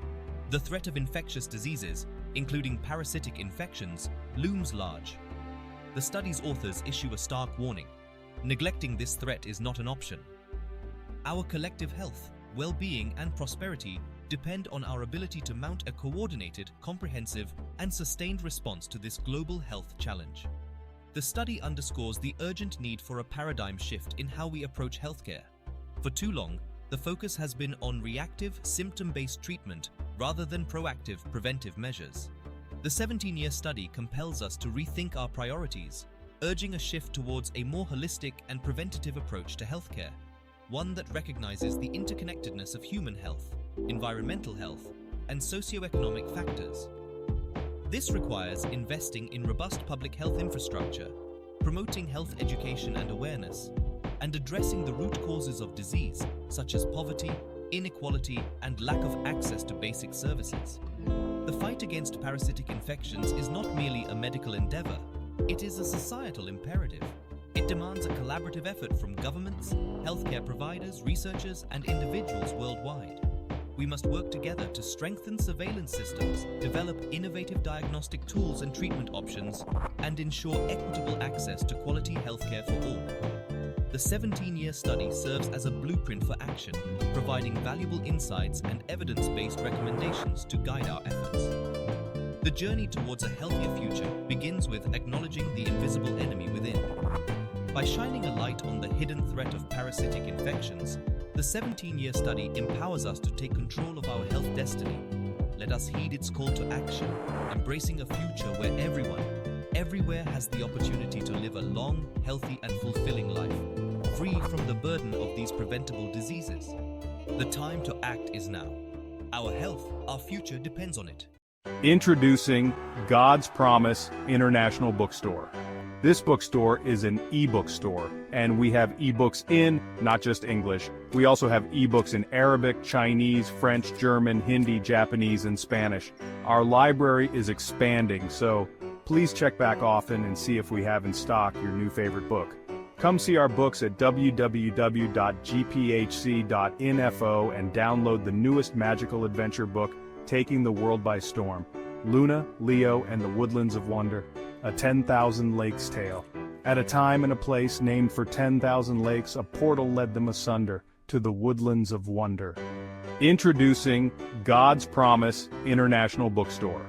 the threat of infectious diseases, including parasitic infections, looms large. The study's authors issue a stark warning. Neglecting this threat is not an option. Our collective health, well-being, and prosperity depend on our ability to mount a coordinated, comprehensive, and sustained response to this global health challenge. The study underscores the urgent need for a paradigm shift in how we approach healthcare. For too long, the focus has been on reactive, symptom-based treatment rather than proactive, preventive measures. The 17-year study compels us to rethink our priorities, urging a shift towards a more holistic and preventative approach to healthcare, one that recognizes the interconnectedness of human health, environmental health, and socioeconomic factors. This requires investing in robust public health infrastructure, promoting health education and awareness, and addressing the root causes of disease, such as poverty, inequality, and lack of access to basic services. The fight against parasitic infections is not merely a medical endeavor, it is a societal imperative. It demands a collaborative effort from governments, healthcare providers, researchers, and individuals worldwide. We must work together to strengthen surveillance systems, develop innovative diagnostic tools and treatment options, and ensure equitable access to quality healthcare for all. The 17-year study serves as a blueprint for action, providing valuable insights and evidence-based recommendations to guide our efforts. The journey towards a healthier future begins with acknowledging the invisible enemy within. By shining a light on the hidden threat of parasitic infections, the 17-year study empowers us to take control of our health destiny. Let us heed its call to action, embracing a future where everyone, everywhere has the opportunity to live a long, healthy, and fulfilling life, free from the burden of these preventable diseases. The time to act is now. Our health, our future depends on it. Introducing God's Promise International Bookstore. This bookstore is an ebook store, and we have ebooks in, not just English. We also have ebooks in Arabic, Chinese, French, German, Hindi, Japanese, and Spanish. Our library is expanding, so Please check back often and see if we have in stock your new favorite book. Come see our books at www.gphc.info and download the newest magical adventure book, Taking the World by Storm, Luna, Leo, and the Woodlands of Wonder, a 10,000 Lakes tale. At a time and a place named for 10,000 lakes, a portal led them asunder to the Woodlands of Wonder. Introducing God's Promise International Bookstore.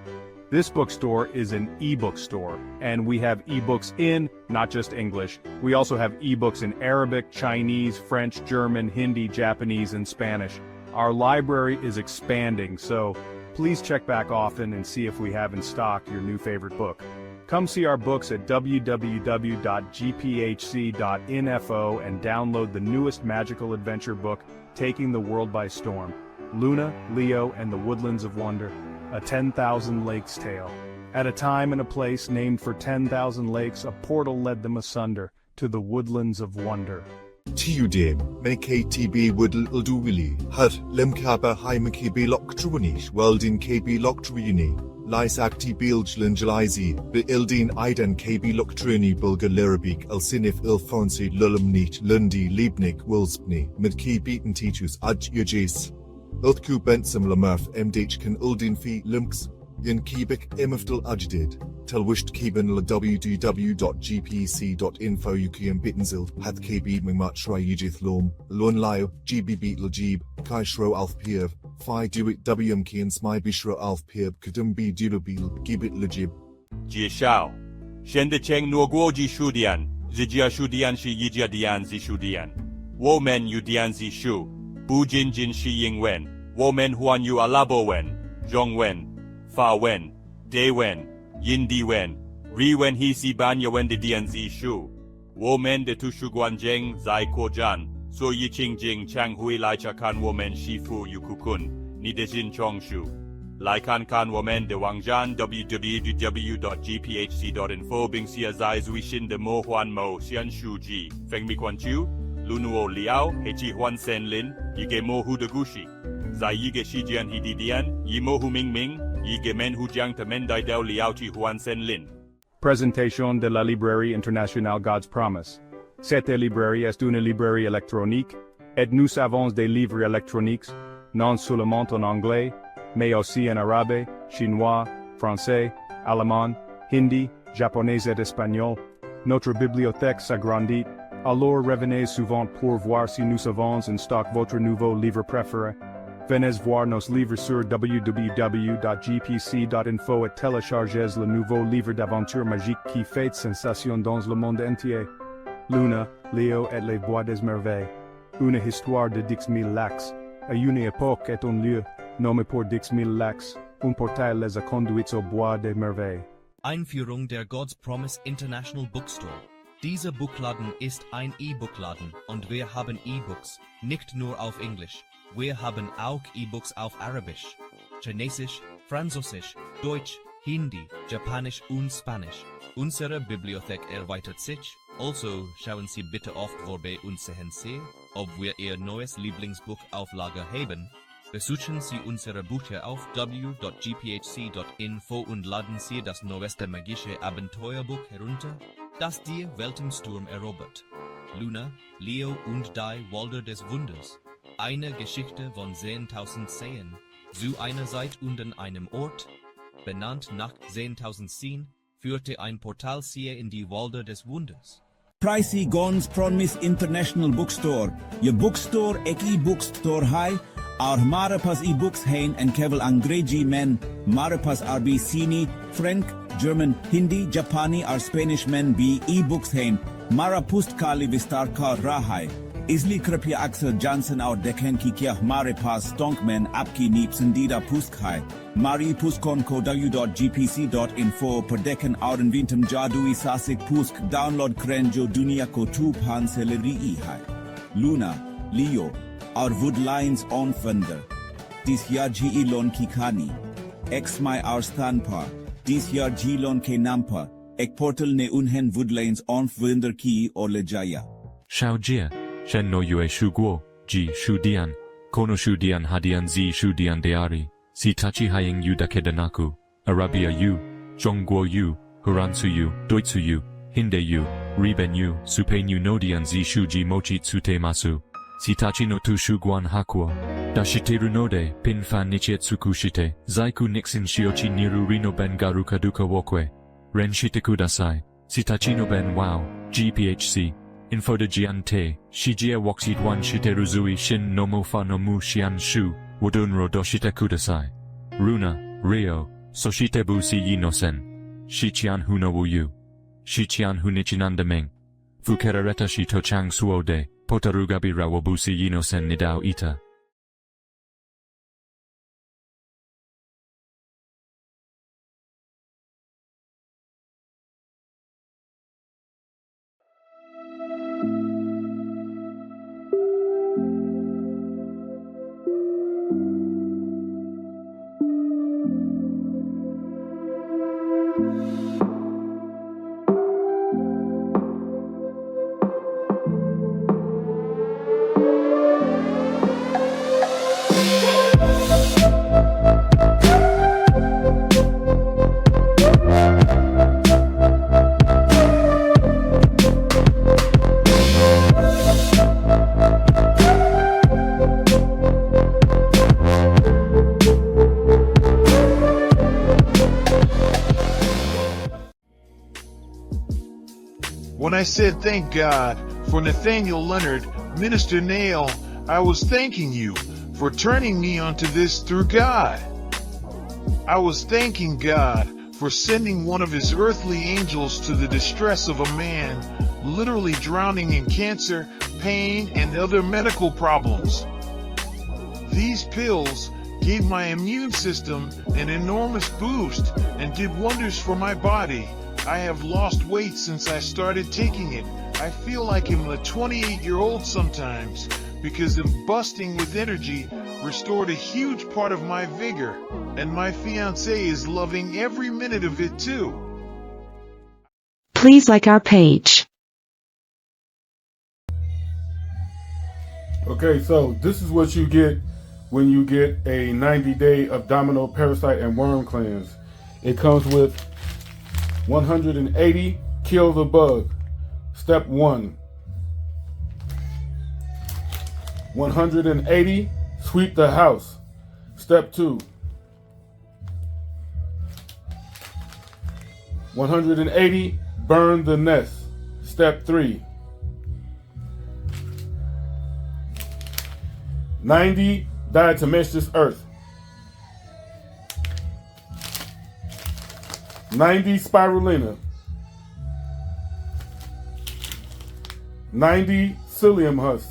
This bookstore is an ebook store, and we have ebooks in, not just English. We also have ebooks in Arabic, Chinese, French, German, Hindi, Japanese, and Spanish. Our library is expanding, so please check back often and see if we have in stock your new favorite book. Come see our books at www.gphc.info and download the newest magical adventure book, Taking the World by Storm, Luna, Leo, and the Woodlands of Wonder, a 10,000 Lakes tale. At a time and a place named for 10,000 lakes, a portal led them asunder to the Woodlands of Wonder. Tiudem, KTB Woodl Duwili, Hud Lemkaba Haimaki Loktrunish, Weldin KB Loktruini, Lys Acti Bilglan Jalizi, Be Ildin Iden KB Loktruni Bulga Lirabik, Elsinif Ilfonsi Lulumnit, Lundi Liebnik Wilspni, Midki Beaten Titus Adj Yajis. Ultku Bensum Lamurf Mdhkan Uldin Fi Lumks, Yin Kibik Imifdal Ajdid, Telwisht Kiban La www.gpc.info Ukium Bittenzild, Hath KB Mimatra Yijith Lom, Lun Lio, GB Beat Lajib, Kaishro Alf Pierv, Phi Duit Wm Kian Smy Bishro Alf Pierv, Kudum B Dulabil, Gibit Lajib. Jieshao. Shende Cheng Nuoguoji Shudian, Zijia Shudian Shi Yijia Dian Zi Shudian. Women Yu Dian Zi Shu. Bujin Jin Shi Ying Wen, Women Huan Yu Alabo Wen, Zhong Wen, Fa Wen, De Wen, Yin Di Wen, Ri Wen Hi Si Banya Wen de Dian Zi Shu, Women de Tu Shu Guan Zheng, Zai Ko Jan, So Yi Ching Jing Chang Hui Lai Cha Kan Women Shi Fu Yu Kukun, Ni de Jin Chong Shu, Lai Kan Kan Women de Wang Jan, www.gphc.info Bing Sia Zai Zui Shin de Mo Huan Mo, Xian Shu Ji, Feng Mi Quan Chu, Lunuo Liao, Hechi Huan Sen Lin, Yige Mo Hu de Gushi. Zai Yige Shijian Hididian, Yimo Hu Ming Ming, Yige Men Hu Jiang Temen Dai Dao Liao Chi Huan Sen Lin. Présentation de la Librairie Internationale God's Promise. Cette librairie est une librairie électronique, et nous avons des livres électroniques, non seulement en anglais, mais aussi en arabe, chinois, français, allemand, hindi, japonais et espagnol. Notre bibliothèque s'agrandit. Alors revenez souvent pour voir si nous avons en stock votre nouveau livre préféré. Venez voir nos livres sur www.gpc.info et téléchargez le nouveau livre d'aventure magique qui fait sensation dans le monde entier. Luna, Leo et les bois des merveilles. Une histoire de 10,000 lacs. À une époque et un lieu, nommé pour 10,000 lacs, un portail les a conduits au bois des merveilles. Einführung der God's Promise International Bookstore. Dieser Buchladen ist ein E-Buchladen und wir haben E-Books, nicht nur auf Englisch. Wir haben auch E-Books auf Arabisch, Chinesisch, Französisch, Deutsch, Hindi, Japanisch und Spanisch. Unsere Bibliothek erweitert sich, also schauen Sie bitte oft vorbei und sehen Sie, ob wir Ihr neues Lieblingsbuch auf Lager haben. Besuchen Sie unsere Bücher auf www.gphc.info und laden Sie das neueste magische Abenteuerbuch herunter, das die Weltensturm erobert. Luna, Leo und Die Walder des Wunders. Eine Geschichte von 10.000 Seen. Zu einer Zeit und an einem Ort, benannt nach 10.000 Seen, führte ein Portalseher in die Walder des Wunders. Pricey God's Promise International Bookstore. Your bookstore ek e-bookstore hai. Our Marapas e-books hain and kevel Angreji men. Marapas RB Sini, Frank, German, Hindi, Japani or Spanish men be e-books hain. Mara Pustkali Vistar ka rahai. Isli Kripya Axel Johnson और देखें कि क्या हमारे पास stock में आपकी नीपसंदीदा पुस्तक है। Mari Puskon ko www.gpc.info पर देखें और इन्विंटम जादुई सासिक पुस्तक डाउनलोड करें जो दुनिया को 2 से ले रही है। Luna, Leo और Woodlines on Thunder. Dies Jahr GE Lon की कहानी। Ex my और स्थान पर, dies Jahr G Lon के नाम पर, एक पोर्टल ने उन्हें Woodlines on Thunder की ओर ले जाया। Shaojia. Shen no yue shuguo, ji shudian, kono shudian hadian zi shudian deari, si tachi haying yu dakedanaku, Arabia yu, zhongguo yu, Huransuyu, Doitsuyu, Hindeyu, Ribenyu, Supenyu Nodian Zishuji Mochi Tsutemasu, Sitachi no Tushu Guan Hakuo, Dashiteru Node, Pinfan Nichetsukushite, Zaiku Nixin Shiochi Niru Rino Ben Garuka Duka Wokwe, Renshite Kudasai, Sitachi no Ben Wow, GPHC, Info de Jian Te, Shijia Woksit Wan Shiteruzui Shin no Mofa no Mu Shian Shu, Wodunro Doshite Kudasai, Runa, Rio, Soshitebu Si Yinosen, Shichian Huno Wuyu, Shichian Hunichinandaming, Fukerareta Shito Chang Suode, Potarugabi Rawabusi Yinosen Nidao Ita. When I said thank God for Nathaniel Leonard, Minister Nail, I was thanking you for turning me onto this through God. I was thanking God for sending one of his earthly angels to the distress of a man literally drowning in cancer, pain, and other medical problems. These pills gave my immune system an enormous boost and did wonders for my body. I have lost weight since I started taking it. I feel like I'm a 28-year-old sometimes because I'm busting with energy restored a huge part of my vigor, and my fiancé is loving every minute of it too. Please like our page. Okay, so this is what you get when you get a 90-day abdominal parasite and worm cleanse. It comes with 180 kill the bug. Step 1. 180 sweep the house. Step 2. 180 burn the nest. Step 3. 90 diatomaceous earth. 90 spirulina. 90 psyllium husk.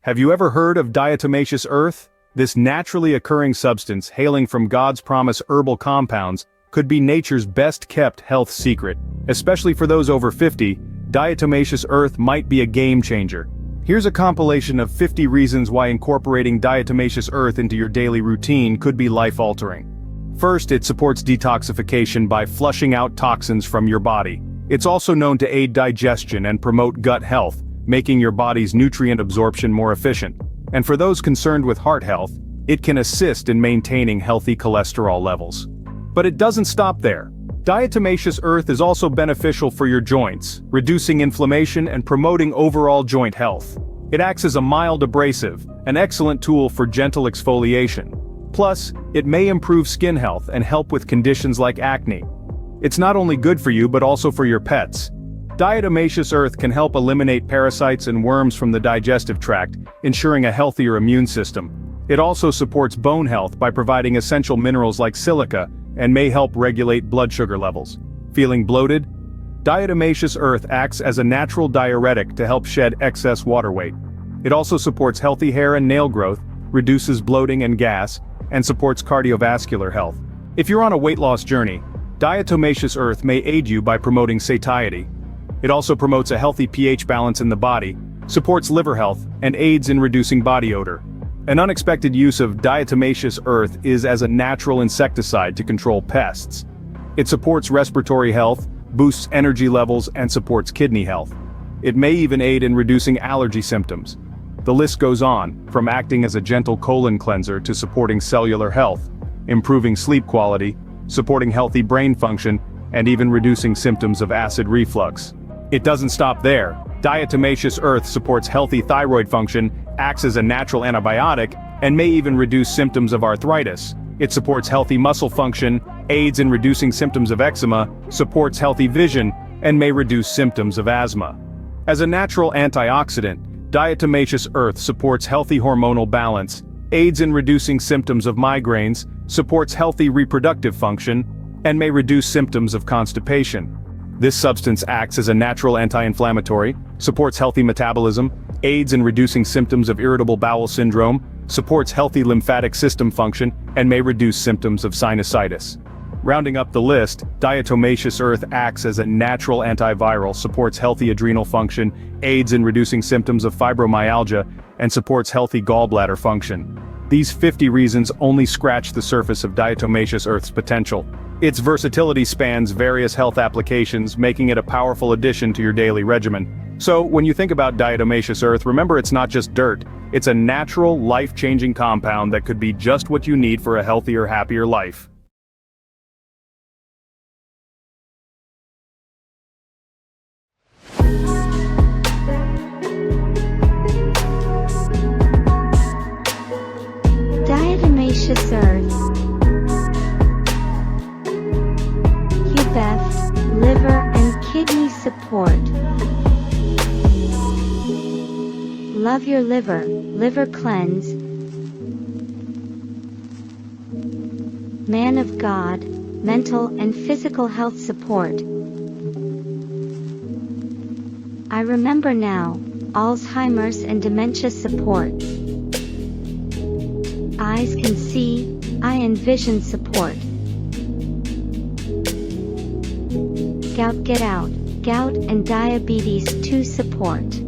Have you ever heard of diatomaceous earth? This naturally occurring substance, hailing from God's promise herbal compounds, could be nature's best-kept health secret. Especially for those over 50, diatomaceous earth might be a game-changer. Here's a compilation of 50 reasons why incorporating diatomaceous earth into your daily routine could be life-altering. First, it supports detoxification by flushing out toxins from your body. It's also known to aid digestion and promote gut health, making your body's nutrient absorption more efficient. And for those concerned with heart health, it can assist in maintaining healthy cholesterol levels. But it doesn't stop there. Diatomaceous earth is also beneficial for your joints, reducing inflammation and promoting overall joint health. It acts as a mild abrasive, an excellent tool for gentle exfoliation. Plus, it may improve skin health and help with conditions like acne. It's not only good for you but also for your pets. Diatomaceous earth can help eliminate parasites and worms from the digestive tract, ensuring a healthier immune system. It also supports bone health by providing essential minerals like silica, and may help regulate blood sugar levels. Feeling bloated? Diatomaceous earth acts as a natural diuretic to help shed excess water weight. It also supports healthy hair and nail growth, reduces bloating and gas, and supports cardiovascular health. If you're on a weight loss journey, diatomaceous earth may aid you by promoting satiety. It also promotes a healthy pH balance in the body, supports liver health, and aids in reducing body odor. An unexpected use of diatomaceous earth is as a natural insecticide to control pests. It supports respiratory health, boosts energy levels, and supports kidney health. It may even aid in reducing allergy symptoms. The list goes on, from acting as a gentle colon cleanser to supporting cellular health, improving sleep quality, supporting healthy brain function, and even reducing symptoms of acid reflux. It doesn't stop there. Diatomaceous earth supports healthy thyroid function, acts as a natural antibiotic, and may even reduce symptoms of arthritis. It supports healthy muscle function, aids in reducing symptoms of eczema, supports healthy vision, and may reduce symptoms of asthma. As a natural antioxidant, diatomaceous earth supports healthy hormonal balance, aids in reducing symptoms of migraines, supports healthy reproductive function, and may reduce symptoms of constipation. This substance acts as a natural anti-inflammatory, supports healthy metabolism, aids in reducing symptoms of irritable bowel syndrome, supports healthy lymphatic system function, and may reduce symptoms of sinusitis. Rounding up the list, diatomaceous earth acts as a natural antiviral, supports healthy adrenal function, aids in reducing symptoms of fibromyalgia, and supports healthy gallbladder function. These 50 reasons only scratch the surface of diatomaceous earth's potential. Its versatility spans various health applications, making it a powerful addition to your daily regimen. So, when you think about diatomaceous earth, remember it's not just dirt. It's a natural, life-changing compound that could be just what you need for a healthier, happier life. Diatomaceous earth. Best, liver and kidney support. Love your liver, liver cleanse. Man of God, mental and physical health support. I remember now, Alzheimer's and dementia support. Eyes can see, eye and vision support. Gout get out, gout and diabetes 2 support.